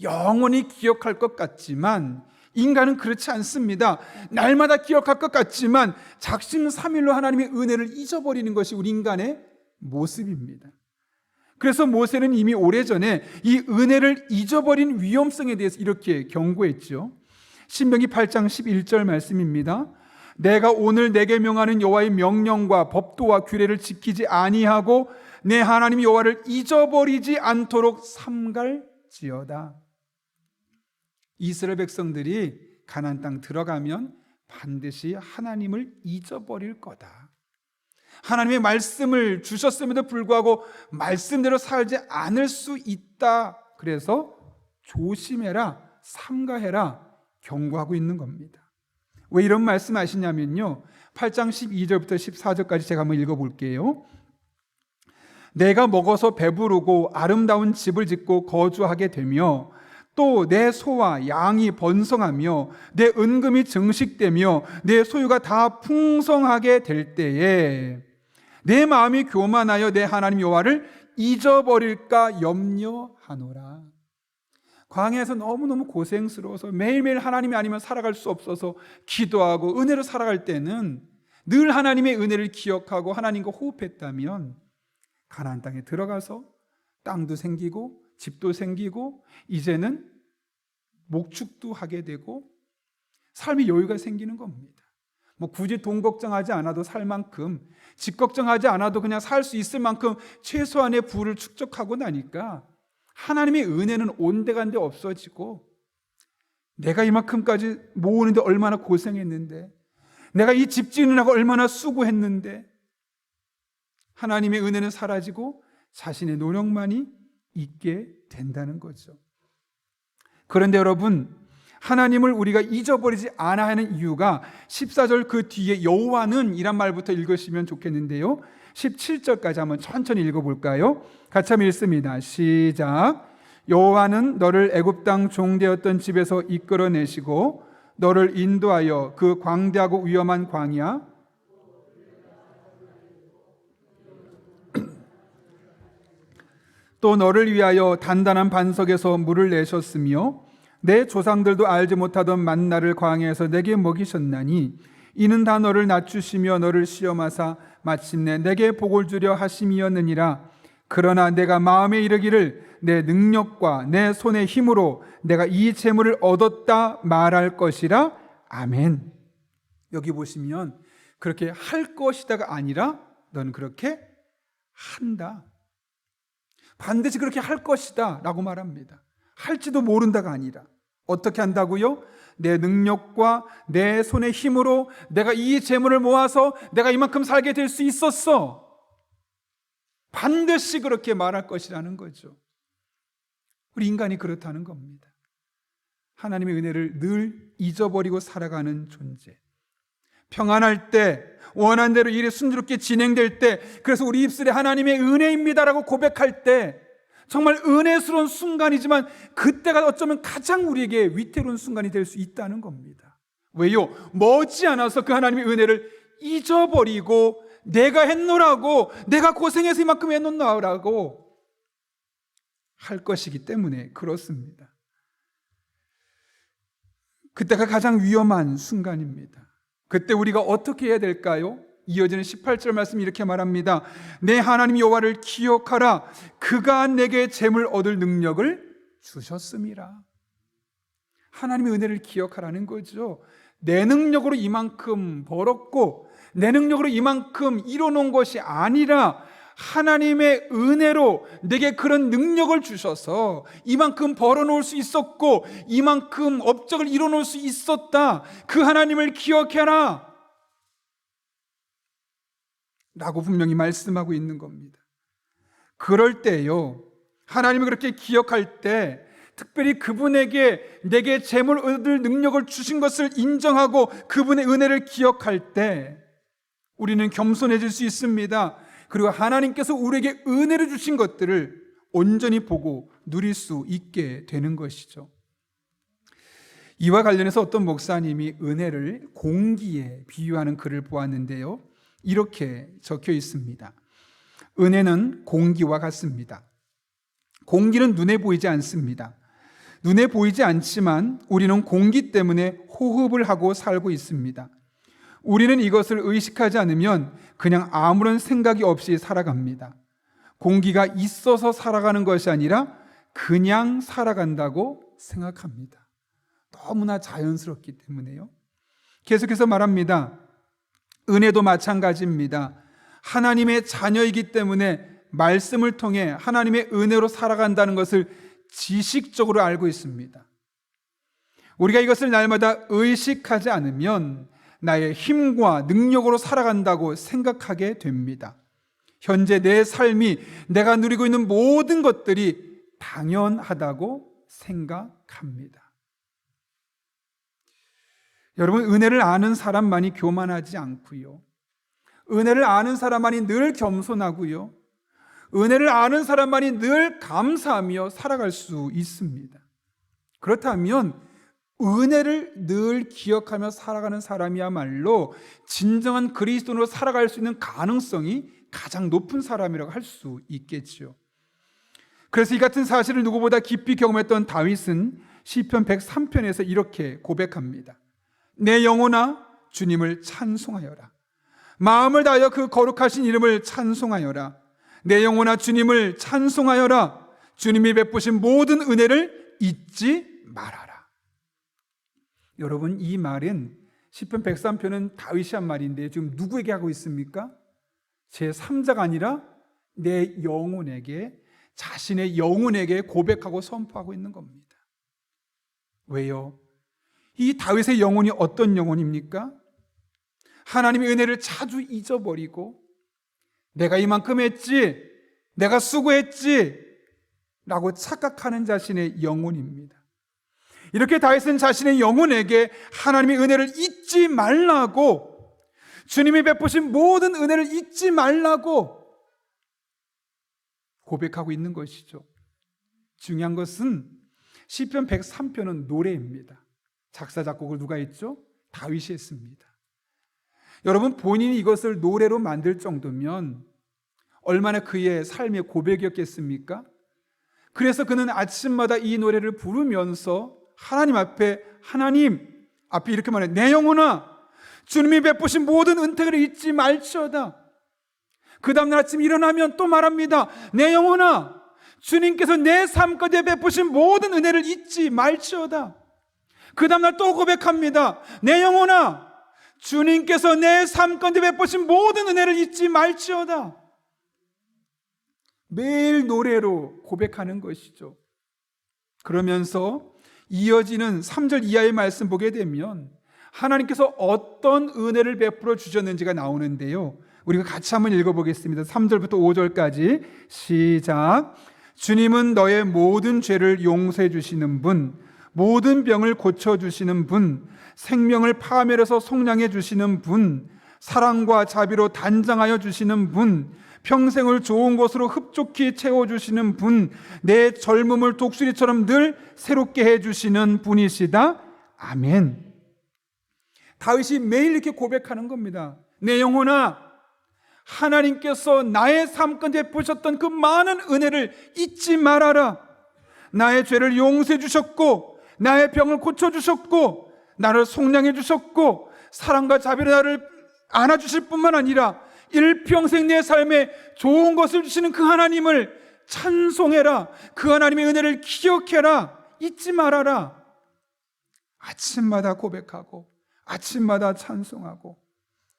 영원히 기억할 것 같지만 인간은 그렇지 않습니다. 날마다 기억할 것 같지만 작심삼일로 하나님의 은혜를 잊어버리는 것이 우리 인간의 모습입니다. 그래서 모세는 이미 오래전에 이 은혜를 잊어버린 위험성에 대해서 이렇게 경고했죠. 신명기 8장 11절 말씀입니다. 내가 오늘 내게 명하는 여호와의 명령과 법도와 규례를 지키지 아니하고 내 하나님 여호와를 잊어버리지 않도록 삼갈지어다. 이스라엘 백성들이 가나안 땅 들어가면 반드시 하나님을 잊어버릴 거다. 하나님의 말씀을 주셨음에도 불구하고 말씀대로 살지 않을 수 있다. 그래서 조심해라, 삼가해라 경고하고 있는 겁니다. 왜 이런 말씀 하시냐면요, 8장 12절부터 14절까지 제가 한번 읽어볼게요. 내가 먹어서 배부르고 아름다운 집을 짓고 거주하게 되며 또 내 소와 양이 번성하며 내 은금이 증식되며 내 소유가 다 풍성하게 될 때에 내 마음이 교만하여 내 하나님 여호와를 잊어버릴까 염려하노라. 광야에서 너무너무 고생스러워서 매일매일 하나님이 아니면 살아갈 수 없어서 기도하고 은혜로 살아갈 때는 늘 하나님의 은혜를 기억하고 하나님과 호흡했다면 가나안 땅에 들어가서 땅도 생기고 집도 생기고 이제는 목축도 하게 되고 삶의 여유가 생기는 겁니다. 뭐 굳이 돈 걱정하지 않아도 살 만큼, 집 걱정하지 않아도 그냥 살 수 있을 만큼 최소한의 부를 축적하고 나니까 하나님의 은혜는 온데간데 없어지고, 내가 이만큼까지 모으는데 얼마나 고생했는데, 내가 이 집 지으느라고 얼마나 수고했는데, 하나님의 은혜는 사라지고 자신의 노력만이 있게 된다는 거죠. 그런데 여러분, 하나님을 우리가 잊어버리지 않아야 하는 이유가 14절 그 뒤에 여호와는 이란 말부터 읽으시면 좋겠는데요, 17절까지 한번 천천히 읽어볼까요? 같이 한번 읽습니다. 시작. 여호와는 너를 애굽 땅 종되었던 집에서 이끌어내시고 너를 인도하여 그 광대하고 위험한 광야 또 너를 위하여 단단한 반석에서 물을 내셨으며 내 조상들도 알지 못하던 만나를 광야에서 내게 먹이셨나니 이는 다 너를 낮추시며 너를 시험하사 마침내 내게 복을 주려 하심이었느니라. 그러나 내가 마음에 이르기를 내 능력과 내 손의 힘으로 내가 이 재물을 얻었다 말할 것이라. 아멘. 여기 보시면 그렇게 할 것이다가 아니라 너는 그렇게 한다. 반드시 그렇게 할 것이다 라고 말합니다. 할지도 모른다가 아니라 어떻게 한다고요? 내 능력과 내 손의 힘으로 내가 이 재물을 모아서 내가 이만큼 살게 될 수 있었어. 반드시 그렇게 말할 것이라는 거죠. 우리 인간이 그렇다는 겁니다. 하나님의 은혜를 늘 잊어버리고 살아가는 존재. 평안할 때, 원한 대로 일이 순조롭게 진행될 때, 그래서 우리 입술에 하나님의 은혜입니다라고 고백할 때 정말 은혜스러운 순간이지만 그때가 어쩌면 가장 우리에게 위태로운 순간이 될 수 있다는 겁니다. 왜요? 머지않아서 그 하나님의 은혜를 잊어버리고 내가 했노라고, 내가 고생해서 이만큼 했노라고 할 것이기 때문에 그렇습니다. 그때가 가장 위험한 순간입니다. 그때 우리가 어떻게 해야 될까요? 이어지는 18절 말씀 이렇게 말합니다. 내 하나님 여호와를 기억하라. 그가 내게 재물 얻을 능력을 주셨음이라. 하나님의 은혜를 기억하라는 거죠. 내 능력으로 이만큼 벌었고 내 능력으로 이만큼 이뤄놓은 것이 아니라 하나님의 은혜로 내게 그런 능력을 주셔서 이만큼 벌어놓을 수 있었고 이만큼 업적을 이뤄놓을 수 있었다. 그 하나님을 기억해라. 라고 분명히 말씀하고 있는 겁니다. 그럴 때요, 하나님이 그렇게 기억할 때 특별히 그분에게 내게 재물 얻을 능력을 주신 것을 인정하고 그분의 은혜를 기억할 때 우리는 겸손해질 수 있습니다. 그리고 하나님께서 우리에게 은혜를 주신 것들을 온전히 보고 누릴 수 있게 되는 것이죠. 이와 관련해서 어떤 목사님이 은혜를 공기에 비유하는 글을 보았는데요, 이렇게 적혀 있습니다. 은혜는 공기와 같습니다. 공기는 눈에 보이지 않습니다. 눈에 보이지 않지만 우리는 공기 때문에 호흡을 하고 살고 있습니다. 우리는 이것을 의식하지 않으면 그냥 아무런 생각이 없이 살아갑니다. 공기가 있어서 살아가는 것이 아니라 그냥 살아간다고 생각합니다. 너무나 자연스럽기 때문에요. 계속해서 말합니다. 은혜도 마찬가지입니다. 하나님의 자녀이기 때문에 말씀을 통해 하나님의 은혜로 살아간다는 것을 지식적으로 알고 있습니다. 우리가 이것을 날마다 의식하지 않으면 나의 힘과 능력으로 살아간다고 생각하게 됩니다. 현재 내 삶이, 내가 누리고 있는 모든 것들이 당연하다고 생각합니다. 여러분, 은혜를 아는 사람만이 교만하지 않고요, 은혜를 아는 사람만이 늘 겸손하고요, 은혜를 아는 사람만이 늘 감사하며 살아갈 수 있습니다. 그렇다면 은혜를 늘 기억하며 살아가는 사람이야말로 진정한 그리스도인으로 살아갈 수 있는 가능성이 가장 높은 사람이라고 할 수 있겠지요. 그래서 이 같은 사실을 누구보다 깊이 경험했던 다윗은 시편 103편에서 이렇게 고백합니다. 내 영혼아 주님을 찬송하여라. 마음을 다하여 그 거룩하신 이름을 찬송하여라. 내 영혼아 주님을 찬송하여라. 주님이 베푸신 모든 은혜를 잊지 말아라. 여러분, 이 말은 시편 103편은 다윗이 한 말인데 지금 누구에게 하고 있습니까? 제3자가 아니라 내 영혼에게, 자신의 영혼에게 고백하고 선포하고 있는 겁니다. 왜요? 이 다윗의 영혼이 어떤 영혼입니까? 하나님의 은혜를 자주 잊어버리고 내가 이만큼 했지, 내가 수고했지 라고 착각하는 자신의 영혼입니다. 이렇게 다윗은 자신의 영혼에게 하나님의 은혜를 잊지 말라고, 주님이 베푸신 모든 은혜를 잊지 말라고 고백하고 있는 것이죠. 중요한 것은 시편 103편은 노래입니다. 작사 작곡을 누가 했죠? 다윗이 했습니다. 여러분, 본인이 이것을 노래로 만들 정도면 얼마나 그의 삶의 고백이었겠습니까? 그래서 그는 아침마다 이 노래를 부르면서 하나님 앞에 이렇게 말해요. 내 영혼아 주님이 베푸신 모든 은혜를 잊지 말지어다. 그 다음날 아침 일어나면 또 말합니다. 내 영혼아 주님께서 내 삶 가운데 베푸신 모든 은혜를 잊지 말지어다. 그 다음날 또 고백합니다. 내 영혼아 주님께서 내 삶 가운데 베푸신 모든 은혜를 잊지 말지어다. 매일 노래로 고백하는 것이죠. 그러면서 이어지는 3절 이하의 말씀 보게 되면 하나님께서 어떤 은혜를 베풀어 주셨는지가 나오는데요, 우리가 같이 한번 읽어보겠습니다. 3절부터 5절까지 시작. 주님은 너의 모든 죄를 용서해 주시는 분, 모든 병을 고쳐주시는 분, 생명을 파멸해서 속량해 주시는 분, 사랑과 자비로 단장하여 주시는 분, 평생을 좋은 것으로 흡족히 채워주시는 분, 내 젊음을 독수리처럼 늘 새롭게 해주시는 분이시다. 아멘. 다윗이 매일 이렇게 고백하는 겁니다. 내 영혼아 하나님께서 나의 삶 가운데 베푸셨던 그 많은 은혜를 잊지 말아라. 나의 죄를 용서해 주셨고 나의 병을 고쳐주셨고 나를 속량해 주셨고 사랑과 자비로 나를 안아주실 뿐만 아니라 일평생 내 삶에 좋은 것을 주시는 그 하나님을 찬송해라. 그 하나님의 은혜를 기억해라. 잊지 말아라. 아침마다 고백하고 아침마다 찬송하고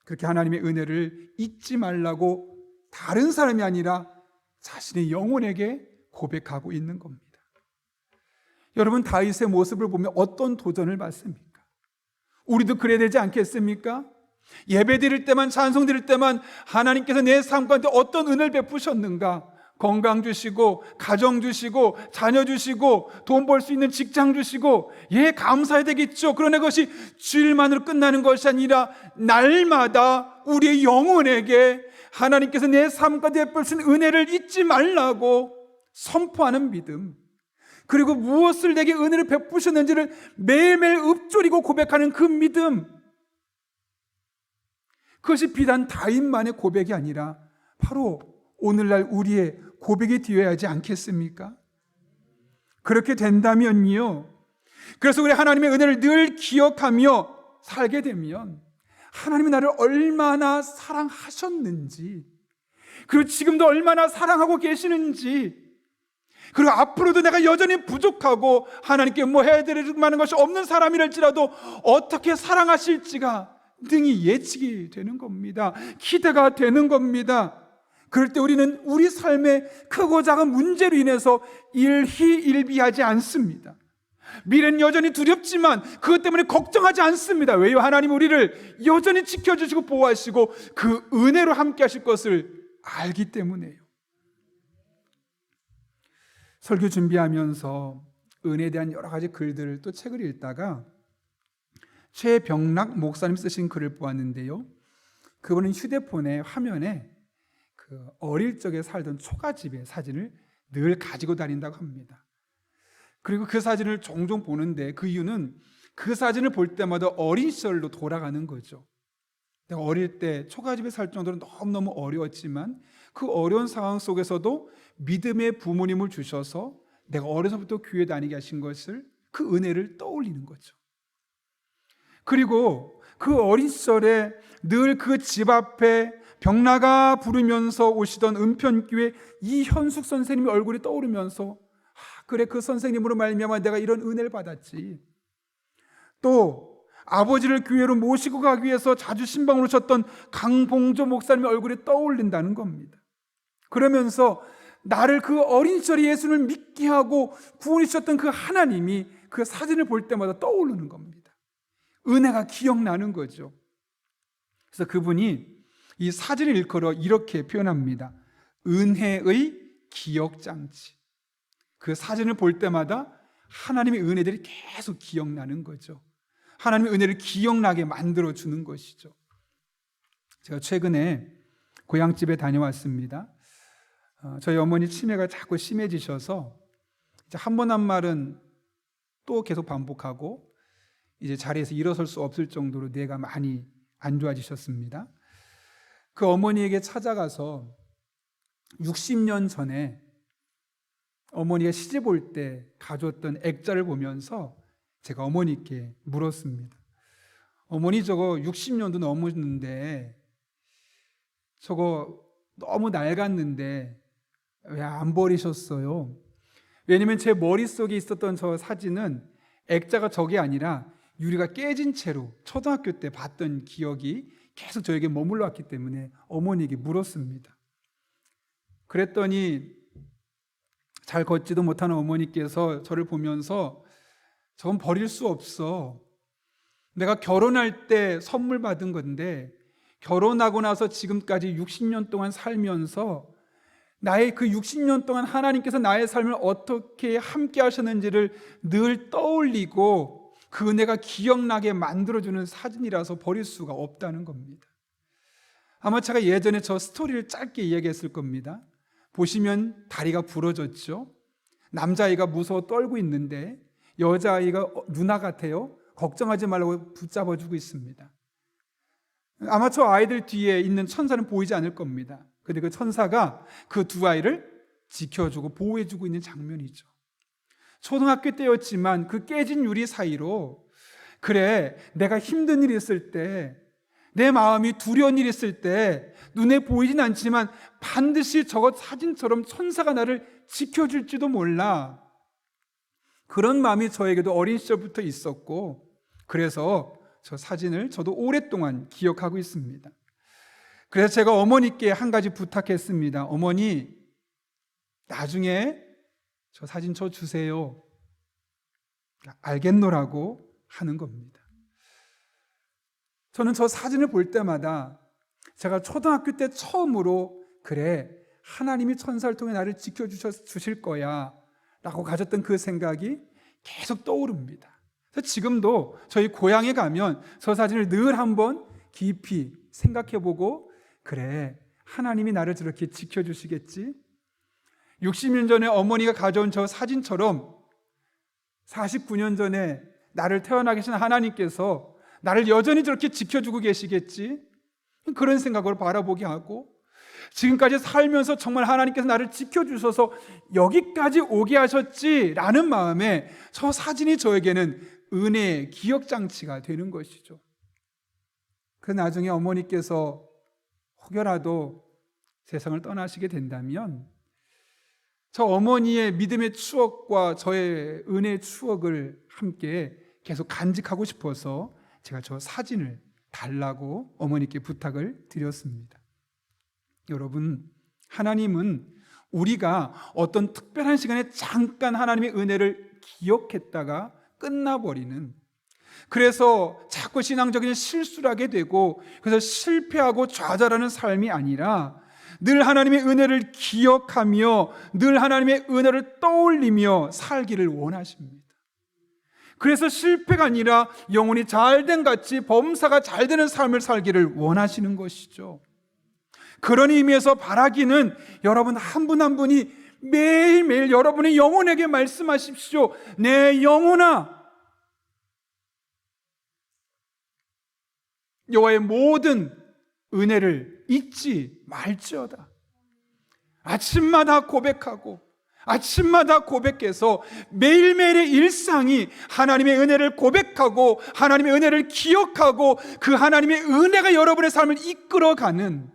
그렇게 하나님의 은혜를 잊지 말라고 다른 사람이 아니라 자신의 영혼에게 고백하고 있는 겁니다. 여러분, 다윗의 모습을 보면 어떤 도전을 받습니까? 우리도 그래야 되지 않겠습니까? 예배 드릴 때만, 찬송 드릴 때만 하나님께서 내 삶 가운데 어떤 은혜를 베푸셨는가? 건강 주시고, 가정 주시고, 자녀 주시고, 돈 벌 수 있는 직장 주시고, 감사해야 되겠죠. 그러나 그것이 주일만으로 끝나는 것이 아니라 날마다 우리의 영혼에게 하나님께서 내 삶 가운데 베푸신 은혜를 잊지 말라고 선포하는 믿음, 그리고 무엇을 내게 은혜를 베푸셨는지를 매일매일 읊조리고 고백하는 그 믿음, 그것이 비단 다윗만의 고백이 아니라 바로 오늘날 우리의 고백이 되어야 하지 않겠습니까? 그렇게 된다면요, 그래서 우리 하나님의 은혜를 늘 기억하며 살게 되면 하나님이 나를 얼마나 사랑하셨는지, 그리고 지금도 얼마나 사랑하고 계시는지, 그리고 앞으로도 내가 여전히 부족하고 하나님께 뭐 해드릴 만한 것이 없는 사람이랄지라도 어떻게 사랑하실지가 능히 예측이 되는 겁니다. 기대가 되는 겁니다. 그럴 때 우리는 우리 삶의 크고 작은 문제로 인해서 일희일비하지 않습니다. 미래는 여전히 두렵지만 그것 때문에 걱정하지 않습니다. 왜요? 하나님 우리를 여전히 지켜주시고 보호하시고 그 은혜로 함께 하실 것을 알기 때문에요. 설교 준비하면서 은혜에 대한 여러 가지 글들을, 또 책을 읽다가 최병락 목사님 쓰신 글을 보았는데요, 그분은 휴대폰의 화면에 그 어릴 적에 살던 초가집의 사진을 늘 가지고 다닌다고 합니다. 그리고 그 사진을 종종 보는데 그 이유는 그 사진을 볼 때마다 어린 시절로 돌아가는 거죠. 내가 어릴 때 초가집에 살 정도로 너무너무 어려웠지만 그 어려운 상황 속에서도 믿음의 부모님을 주셔서 내가 어려서부터 교회 다니게 하신 것을, 그 은혜를 떠올리는 거죠. 그리고 그 어린 시절에 늘 그 집 앞에 병나가 부르면서 오시던 은편교회 이현숙 선생님의 얼굴이 떠오르면서 그래, 그 선생님으로 말미암아 내가 이런 은혜를 받았지. 또 아버지를 교회로 모시고 가기 위해서 자주 신방을 오셨던 강봉조 목사님의 얼굴이 떠올린다는 겁니다. 그러면서 나를 그 어린 시절에 예수를 믿게 하고 구원해 주셨던 그 하나님이 그 사진을 볼 때마다 떠오르는 겁니다. 은혜가 기억나는 거죠. 그래서 그분이 이 사진을 일컬어 이렇게 표현합니다. 은혜의 기억장치. 그 사진을 볼 때마다 하나님의 은혜들이 계속 기억나는 거죠. 하나님의 은혜를 기억나게 만들어주는 것이죠. 제가 최근에 고향집에 다녀왔습니다. 저희 어머니 치매가 자꾸 심해지셔서 이제 한 번 한 말은 또 계속 반복하고 이제 자리에서 일어설 수 없을 정도로 뇌가 많이 안 좋아지셨습니다. 그 어머니에게 찾아가서 60년 전에 어머니가 시집 올 때 가져왔던 액자를 보면서 제가 어머니께 물었습니다. 어머니, 저거 60년도 넘었는데 저거 너무 낡았는데 왜 안 버리셨어요? 왜냐면 제 머릿속에 있었던 저 사진은 액자가 저게 아니라 유리가 깨진 채로 초등학교 때 봤던 기억이 계속 저에게 머물러 왔기 때문에 어머니에게 물었습니다. 그랬더니 잘 걷지도 못하는 어머니께서 저를 보면서 저건 버릴 수 없어. 내가 결혼할 때 선물 받은 건데 결혼하고 나서 지금까지 60년 동안 살면서 나의 그 60년 동안 하나님께서 나의 삶을 어떻게 함께 하셨는지를 늘 떠올리고 그 은혜가 기억나게 만들어주는 사진이라서 버릴 수가 없다는 겁니다. 아마 제가 예전에 저 스토리를 짧게 이야기했을 겁니다. 보시면 다리가 부러졌죠. 남자아이가 무서워 떨고 있는데 여자아이가 누나 같아요. 걱정하지 말라고 붙잡아주고 있습니다. 아마 저 아이들 뒤에 있는 천사는 보이지 않을 겁니다. 근데 그 천사가 그 두 아이를 지켜주고 보호해주고 있는 장면이죠. 초등학교 때였지만 그 깨진 유리 사이로, 그래, 내가 힘든 일이 있을 때, 내 마음이 두려운 일이 있을 때 눈에 보이진 않지만 반드시 저것 사진처럼 천사가 나를 지켜줄지도 몰라. 그런 마음이 저에게도 어린 시절부터 있었고, 그래서 저 사진을 저도 오랫동안 기억하고 있습니다. 그래서 제가 어머니께 한 가지 부탁했습니다. 어머니, 나중에 저 사진 저 주세요. 알겠노라고 하는 겁니다. 저는 저 사진을 볼 때마다 제가 초등학교 때 처음으로 그래, 하나님이 천사를 통해 나를 지켜주실 거야 라고 가졌던 그 생각이 계속 떠오릅니다. 그래서 지금도 저희 고향에 가면 저 사진을 늘 한번 깊이 생각해보고 그래, 하나님이 나를 저렇게 지켜주시겠지? 60년 전에 어머니가 가져온 저 사진처럼 49년 전에 나를 태어나 계신 하나님께서 나를 여전히 저렇게 지켜주고 계시겠지? 그런 생각으로 바라보게 하고, 지금까지 살면서 정말 하나님께서 나를 지켜주셔서 여기까지 오게 하셨지라는 마음에 저 사진이 저에게는 은혜의 기억장치가 되는 것이죠. 그 나중에 어머니께서 혹여라도 세상을 떠나시게 된다면 저 어머니의 믿음의 추억과 저의 은혜의 추억을 함께 계속 간직하고 싶어서 제가 저 사진을 달라고 어머니께 부탁을 드렸습니다. 여러분, 하나님은 우리가 어떤 특별한 시간에 잠깐 하나님의 은혜를 기억했다가 끝나버리는, 그래서 자꾸 신앙적인 실수를 하게 되고 그래서 실패하고 좌절하는 삶이 아니라 늘 하나님의 은혜를 기억하며 늘 하나님의 은혜를 떠올리며 살기를 원하십니다. 그래서 실패가 아니라 영혼이 잘된 같이 범사가 잘 되는 삶을 살기를 원하시는 것이죠. 그런 의미에서 바라기는 여러분 한 분 한 분이 매일매일 여러분의 영혼에게 말씀하십시오. 내 영혼아, 여호와의 모든 은혜를 잊지 말지어다. 아침마다 고백하고 아침마다 고백해서 매일매일의 일상이 하나님의 은혜를 고백하고 하나님의 은혜를 기억하고 그 하나님의 은혜가 여러분의 삶을 이끌어가는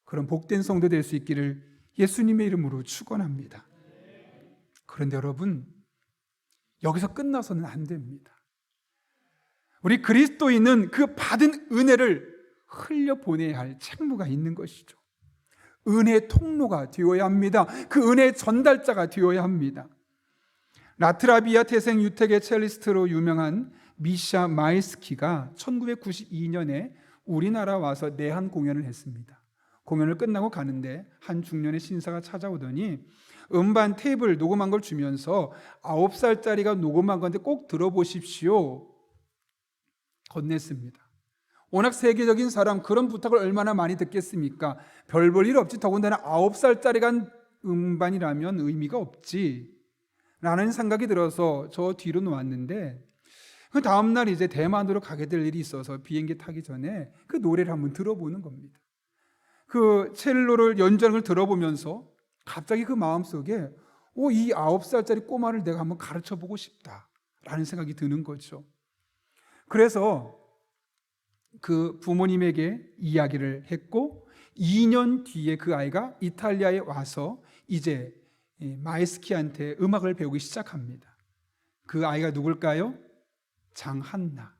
그런 복된 성도 될 수 있기를 예수님의 이름으로 축원합니다. 그런데 여러분, 여기서 끝나서는 안 됩니다. 우리 그리스도인은 그 받은 은혜를 흘려보내야 할 책무가 있는 것이죠. 은혜의 통로가 되어야 합니다. 그 은혜의 전달자가 되어야 합니다. 라트라비아 태생 유택의 첼리스트로 유명한 미샤 마이스키가 1992년에 우리나라 와서 내한 공연을 했습니다. 공연을 끝나고 가는데 한 중년의 신사가 찾아오더니 음반 테이프를 녹음한 걸 주면서 9살짜리가 녹음한 건데 꼭 들어보십시오 건넸습니다. 워낙 세계적인 사람, 그런 부탁을 얼마나 많이 듣겠습니까? 별 볼 일 없지, 더군다나 9살짜리가 한 음반이라면 의미가 없지 라는 생각이 들어서 저 뒤로 놓았는데, 그 다음날 이제 대만으로 가게 될 일이 있어서 비행기 타기 전에 그 노래를 한번 들어보는 겁니다. 그 첼로를 연주하는 걸 들어보면서 갑자기 그 마음속에 이 9살짜리 꼬마를 내가 한번 가르쳐보고 싶다라는 생각이 드는 거죠. 그래서 그 부모님에게 이야기를 했고 2년 뒤에 그 아이가 이탈리아에 와서 이제 마이스키한테 음악을 배우기 시작합니다. 그 아이가 누굴까요? 장한나,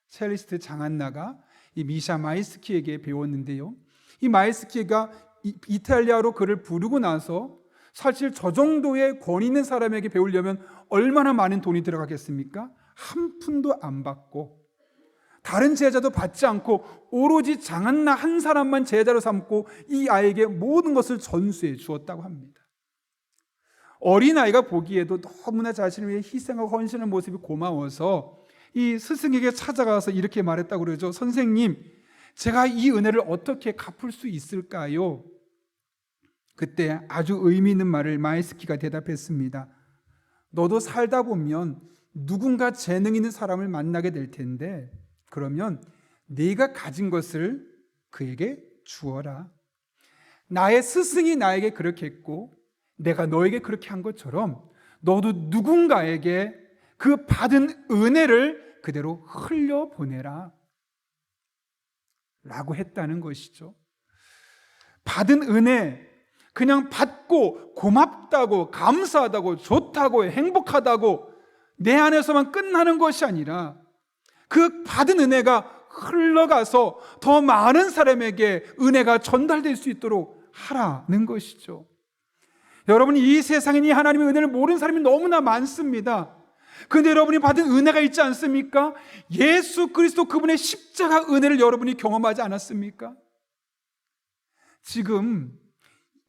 첼리스트 장한나가 이 미샤 마이스키에게 배웠는데요. 이 마이스키가 이탈리아로 그를 부르고 나서 사실 저 정도의 권위 있는 사람에게 배우려면 얼마나 많은 돈이 들어가겠습니까? 한 푼도 안 받고 다른 제자도 받지 않고 오로지 장한나 한 사람만 제자로 삼고 이 아이에게 모든 것을 전수해 주었다고 합니다. 어린아이가 보기에도 너무나 자신을 위해 희생하고 헌신하는 모습이 고마워서 이 스승에게 찾아가서 이렇게 말했다고 그러죠. 선생님, 제가 이 은혜를 어떻게 갚을 수 있을까요? 그때 아주 의미 있는 말을 마이스키가 대답했습니다. 너도 살다 보면 누군가 재능 있는 사람을 만나게 될 텐데 그러면 네가 가진 것을 그에게 주어라. 나의 스승이 나에게 그렇게 했고 내가 너에게 그렇게 한 것처럼 너도 누군가에게 그 받은 은혜를 그대로 흘려보내라 라고 했다는 것이죠. 받은 은혜, 그냥 받고 고맙다고 감사하다고 좋다고 행복하다고 내 안에서만 끝나는 것이 아니라 그 받은 은혜가 흘러가서 더 많은 사람에게 은혜가 전달될 수 있도록 하라는 것이죠. 여러분, 이 세상에 이 하나님의 은혜를 모르는 사람이 너무나 많습니다. 근데 여러분이 받은 은혜가 있지 않습니까? 예수 그리스도 그분의 십자가 은혜를 여러분이 경험하지 않았습니까? 지금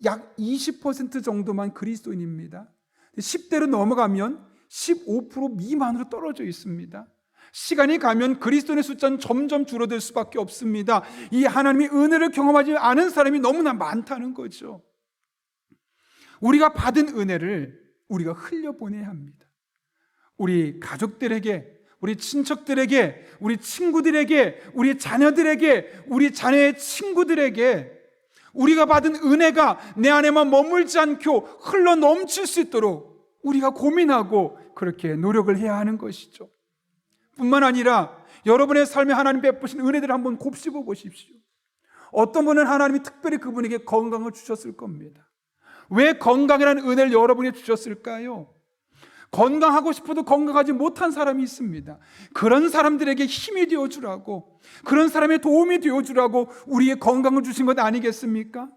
약 20% 정도만 그리스도인입니다. 10대로 넘어가면 15% 미만으로 떨어져 있습니다. 시간이 가면 그리스도인의 숫자는 점점 줄어들 수밖에 없습니다. 이 하나님의 은혜를 경험하지 않은 사람이 너무나 많다는 거죠. 우리가 받은 은혜를 우리가 흘려보내야 합니다. 우리 가족들에게, 우리 친척들에게, 우리 친구들에게, 우리 자녀들에게, 우리 자녀의 친구들에게 우리가 받은 은혜가 내 안에만 머물지 않고 흘러 넘칠 수 있도록 우리가 고민하고 그렇게 노력을 해야 하는 것이죠. 뿐만 아니라 여러분의 삶에 하나님 베푸신 은혜들을 한번 곱씹어 보십시오. 어떤 분은 하나님이 특별히 그분에게 건강을 주셨을 겁니다. 왜 건강이라는 은혜를 여러분이 주셨을까요? 건강하고 싶어도 건강하지 못한 사람이 있습니다. 그런 사람들에게 힘이 되어주라고, 그런 사람의 도움이 되어주라고 우리의 건강을 주신 것 아니겠습니까?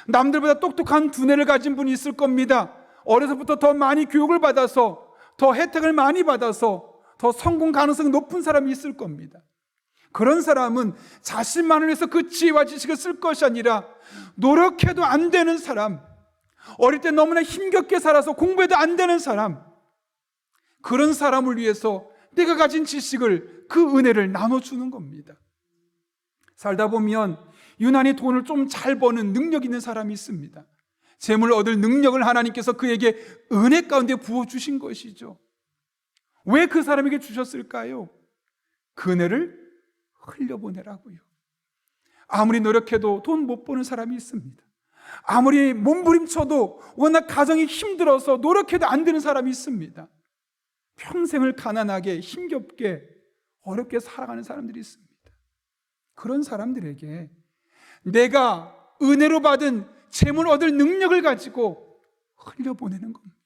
남들보다 똑똑한 두뇌를 가진 분이 있을 겁니다. 어려서부터 더 많이 교육을 받아서, 더 혜택을 많이 받아서 더 성공 가능성이 높은 사람이 있을 겁니다. 그런 사람은 자신만을 위해서 그 지혜와 지식을 쓸 것이 아니라 노력해도 안 되는 사람, 어릴 때 너무나 힘겹게 살아서 공부해도 안 되는 사람, 그런 사람을 위해서 내가 가진 지식을, 그 은혜를 나눠주는 겁니다. 살다 보면 유난히 돈을 좀 잘 버는 능력 있는 사람이 있습니다. 재물을 얻을 능력을 하나님께서 그에게 은혜 가운데 부어주신 것이죠. 왜 그 사람에게 주셨을까요? 그 은혜를 흘려보내라고요. 아무리 노력해도 돈 못 버는 사람이 있습니다. 아무리 몸부림쳐도 워낙 가정이 힘들어서 노력해도 안 되는 사람이 있습니다. 평생을 가난하게 힘겹게 어렵게 살아가는 사람들이 있습니다. 그런 사람들에게 내가 은혜로 받은 재물 얻을 능력을 가지고 흘려보내는 겁니다.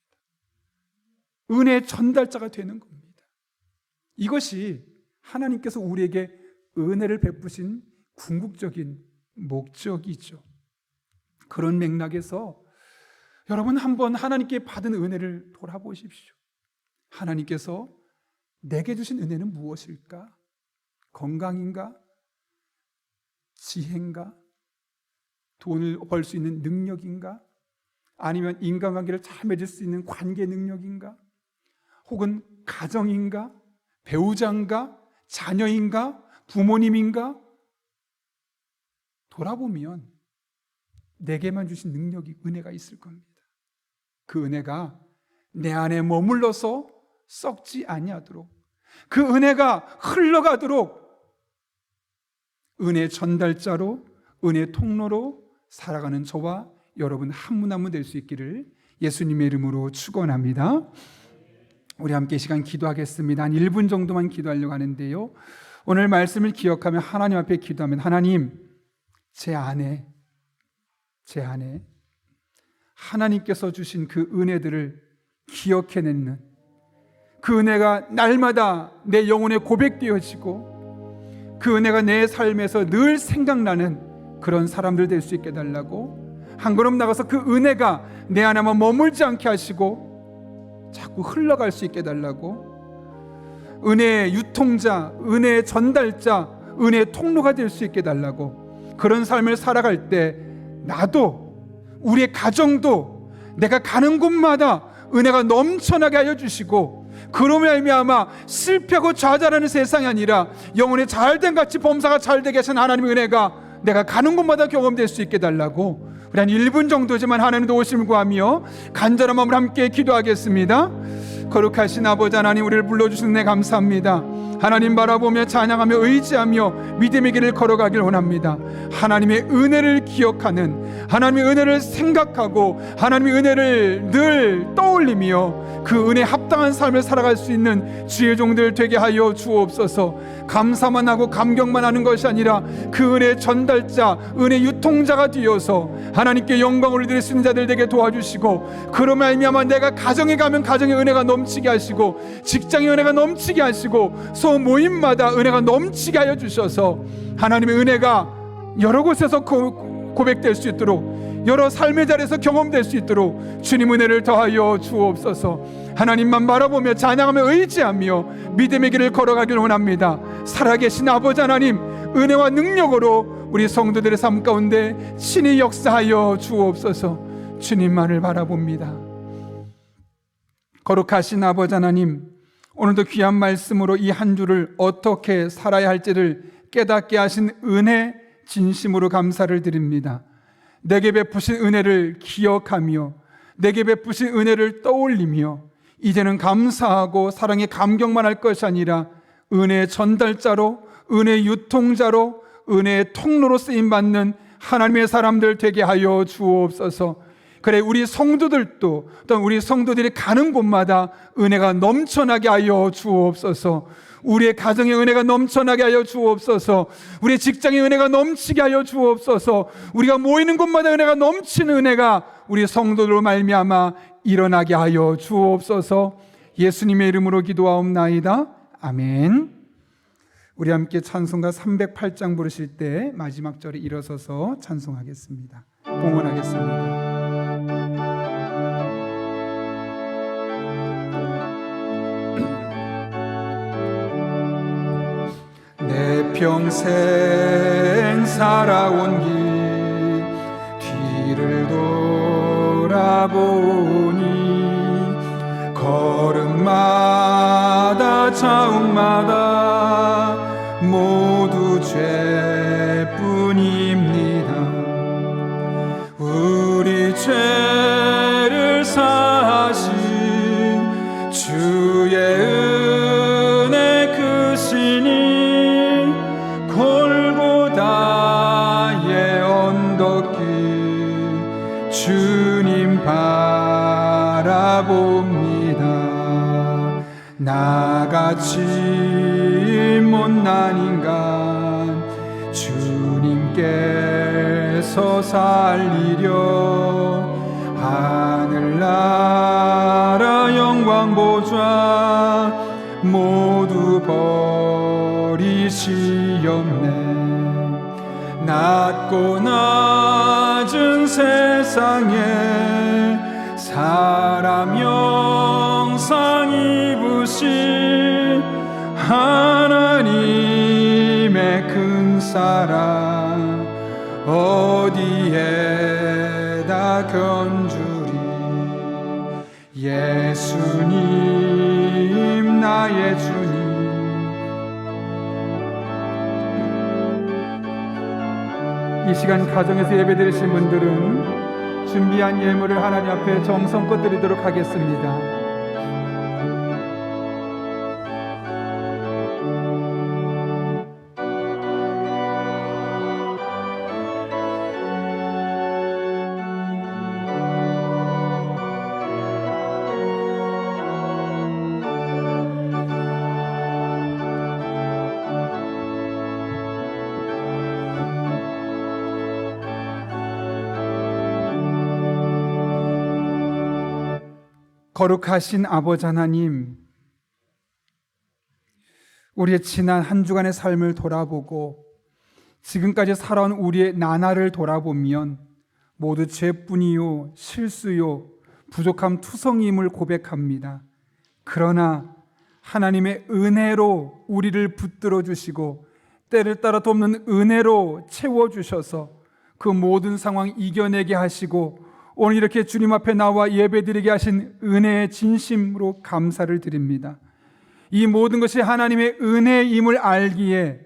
은혜의 전달자가 되는 겁니다. 이것이 하나님께서 우리에게 은혜를 베푸신 궁극적인 목적이죠. 그런 맥락에서 여러분 한번 하나님께 받은 은혜를 돌아보십시오. 하나님께서 내게 주신 은혜는 무엇일까? 건강인가? 지혜인가? 돈을 벌 수 있는 능력인가? 아니면 인간관계를 잘 맺을 수 있는 관계 능력인가? 혹은 가정인가? 배우자인가? 자녀인가? 부모님인가? 돌아보면 내게만 주신 능력이, 은혜가 있을 겁니다. 그 은혜가 내 안에 머물러서 썩지 아니하도록, 그 은혜가 흘러가도록 은혜 전달자로, 은혜 통로로 살아가는 저와 여러분 한 분 한 분 될 수 있기를 예수님의 이름으로 축원합니다. 우리 함께 시간 기도하겠습니다. 한 1분 정도만 기도하려고 하는데요, 오늘 말씀을 기억하며 하나님 앞에 기도하면, 하나님, 제 안에 하나님께서 주신 그 은혜들을 기억해내는, 그 은혜가 날마다 내 영혼에 고백되어지고 그 은혜가 내 삶에서 늘 생각나는 그런 사람들 될 수 있게 해달라고, 한 걸음 나가서 그 은혜가 내 안에만 머물지 않게 하시고 자꾸 흘러갈 수 있게 해달라고, 은혜의 유통자, 은혜의 전달자, 은혜의 통로가 될 수 있게 해달라고, 그런 삶을 살아갈 때 나도, 우리의 가정도 내가 가는 곳마다 은혜가 넘쳐나게 하여 주시고, 그로 말미암아 실패하고 좌절하는 세상이 아니라 영혼의 잘된 같이 범사가 잘되게 하신 하나님의 은혜가 내가 가는 곳마다 경험될 수 있게 해달라고, 우리 한 1분 정도지만 하나님 도우심을 구하며 간절한 마음으로 함께 기도하겠습니다. 거룩하신 아버지 하나님, 우리를 불러주신 은혜 감사합니다. 하나님 바라보며 찬양하며 의지하며 믿음의 길을 걸어가길 원합니다. 하나님의 은혜를 기억하는, 하나님의 은혜를 생각하고 하나님의 은혜를 늘 떠올리며 그 은혜에 합당한 삶을 살아갈 수 있는 주의 종들 되게 하여 주옵소서. 감사만 하고 감격만 하는 것이 아니라 그 은혜의 전달자, 은혜 유통자가 되어서 하나님께 영광을 드릴 수 있는 자들 되게 도와주시고, 그로 말미암아 내가 가정에 가면 가정에 은혜가 넘치게 하시고, 직장에 은혜가 넘치게 하시고, 소모임마다 은혜가 넘치게 하여 주셔서 하나님의 은혜가 여러 곳에서 고백될 수 있도록 여러 삶의 자리에서 경험될 수 있도록 주님 은혜를 더하여 주옵소서. 하나님만 바라보며 찬양하며 의지하며 믿음의 길을 걸어가길 원합니다. 살아계신 아버지 하나님, 은혜와 능력으로 우리 성도들의 삶 가운데 친히 역사하여 주옵소서. 주님만을 바라봅니다. 거룩하신 아버지 하나님, 오늘도 귀한 말씀으로 이 한 주를 어떻게 살아야 할지를 깨닫게 하신 은혜 진심으로 감사를 드립니다. 내게 베푸신 은혜를 기억하며 내게 베푸신 은혜를 떠올리며 이제는 감사하고 사랑에 감격만 할 것이 아니라 은혜의 전달자로, 은혜의 유통자로, 은혜의 통로로 쓰임받는 하나님의 사람들 되게 하여 주옵소서. 그래, 우리 성도들도 또한 우리 성도들이 가는 곳마다 은혜가 넘쳐나게 하여 주옵소서. 우리의 가정에 은혜가 넘쳐나게 하여 주옵소서. 우리의 직장에 은혜가 넘치게 하여 주옵소서. 우리가 모이는 곳마다 은혜가 넘치는 은혜가 우리 성도들로 말미암아 일어나게 하여 주옵소서. 예수님의 이름으로 기도하옵나이다. 아멘. 우리 함께 찬송가 308장 부르실 때 마지막 절에 일어서서 찬송하겠습니다. 봉헌하겠습니다. 내 평생 살아온 길 뒤를 돌아보니 걸음마다 자욱마다 모두 죄뿐입니다. 우리 죄를 사하신 주의 은혜 크시니 골고다의 언덕길 주님 바라봅니다. 나같이 못난 인간 주님께서 살리려 하늘나라 영광 보좌 모두 버리시옵네. 낮고 낮은 세상에 사람 형상 입으신 하나님의 큰 사랑 어디에다 견주리. 예수님 나의 주님. 이 시간 가정에서 예배드리신 분들은 준비한 예물을 하나님 앞에 정성껏 드리도록 하겠습니다. 거룩하신 아버지 하나님, 우리의 지난 한 주간의 삶을 돌아보고 지금까지 살아온 우리의 나날을 돌아보면 모두 죄뿐이요 실수요 부족함 투성임을 고백합니다. 그러나 하나님의 은혜로 우리를 붙들어 주시고 때를 따라 돕는 은혜로 채워주셔서 그 모든 상황 이겨내게 하시고 오늘 이렇게 주님 앞에 나와 예배드리게 하신 은혜의 진심으로 감사를 드립니다. 이 모든 것이 하나님의 은혜임을 알기에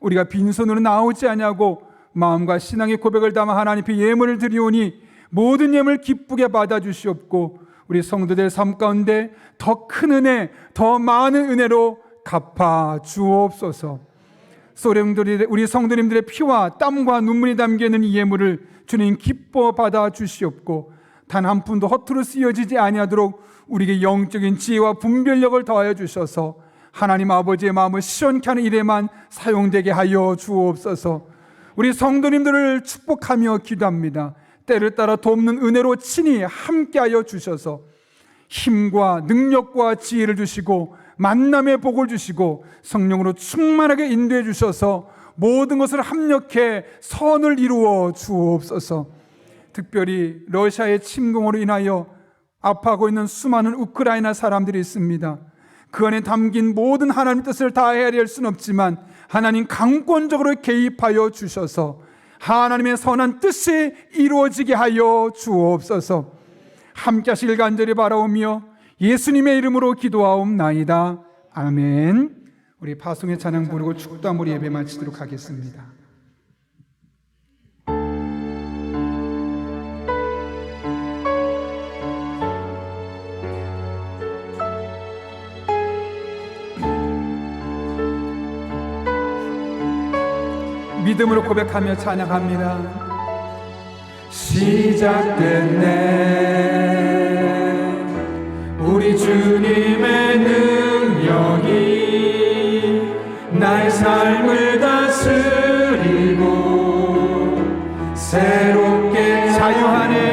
우리가 빈손으로 나오지 아니하고 마음과 신앙의 고백을 담아 하나님 앞에 예물을 드리오니 모든 예물 기쁘게 받아주시옵고 우리 성도들 삶 가운데 더 큰 은혜, 더 많은 은혜로 갚아 주옵소서. 우리 성도님들의 피와 땀과 눈물이 담겨있는 이 예물을 주님 기뻐 받아 주시옵고 단 한 푼도 허투루 쓰여지지 아니하도록 우리에게 영적인 지혜와 분별력을 더하여 주셔서 하나님 아버지의 마음을 시원케 하는 일에만 사용되게 하여 주옵소서. 우리 성도님들을 축복하며 기도합니다. 때를 따라 돕는 은혜로 친히 함께하여 주셔서 힘과 능력과 지혜를 주시고 만남의 복을 주시고 성령으로 충만하게 인도해 주셔서 모든 것을 합력해 선을 이루어 주옵소서. 특별히 러시아의 침공으로 인하여 아파하고 있는 수많은 우크라이나 사람들이 있습니다. 그 안에 담긴 모든 하나님의 뜻을 다 헤아릴 수는 없지만 하나님 강권적으로 개입하여 주셔서 하나님의 선한 뜻이 이루어지게 하여 주옵소서. 함께 하시길 간절히 바라오며 예수님의 이름으로 기도하옵나이다. 아멘. 우리 파송의 찬양 부르고 축도함으로 예배 마치도록 하겠습니다. 믿음으로 고백하며 찬양합니다. 시작됐네 우리 주님의 능력이 나의 삶을 다스리고 새롭게 자유하네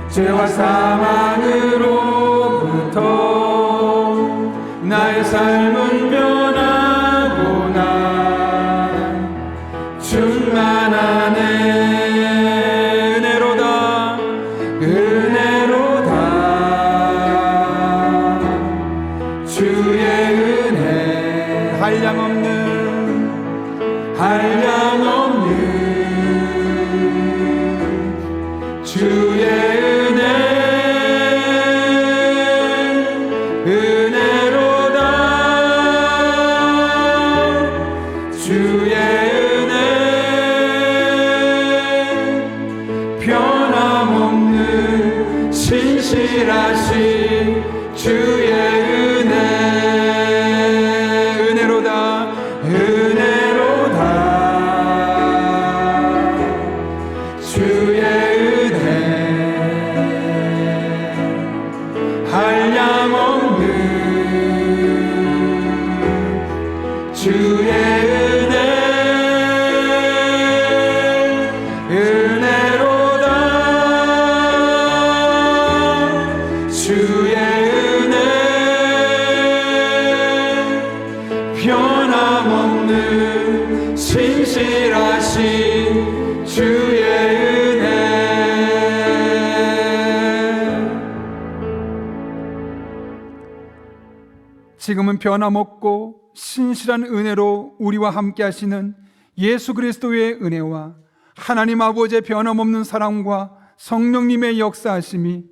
죄와 사망으로부터 나의 삶은 변하구나 충만하네 은혜로다 주의 은혜 한량없는 주의 변함없는 신실하신 주의 은혜로다 주의 은혜 한량없는 주의 변함없는 신실하신 주의 은혜 지금은 변함없고 신실한 은혜로 우리와 함께 하시는 예수 그리스도의 은혜와 하나님 아버지의 변함없는 사랑과 성령님의 역사하심이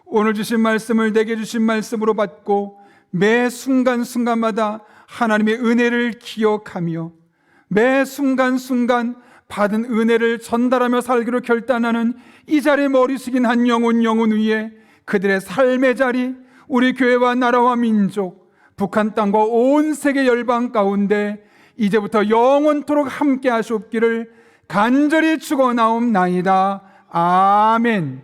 오늘 주신 말씀을 내게 주신 말씀으로 받고 매 순간순간마다 하나님의 은혜를 기억하며 매 순간순간 받은 은혜를 전달하며 살기로 결단하는 이 자리에 머리 숙인 한 영혼 위에 그들의 삶의 자리, 우리 교회와 나라와 민족, 북한 땅과 온 세계 열방 가운데 이제부터 영원토록 함께 하시옵기를 간절히 축원하옵나이다. 아멘.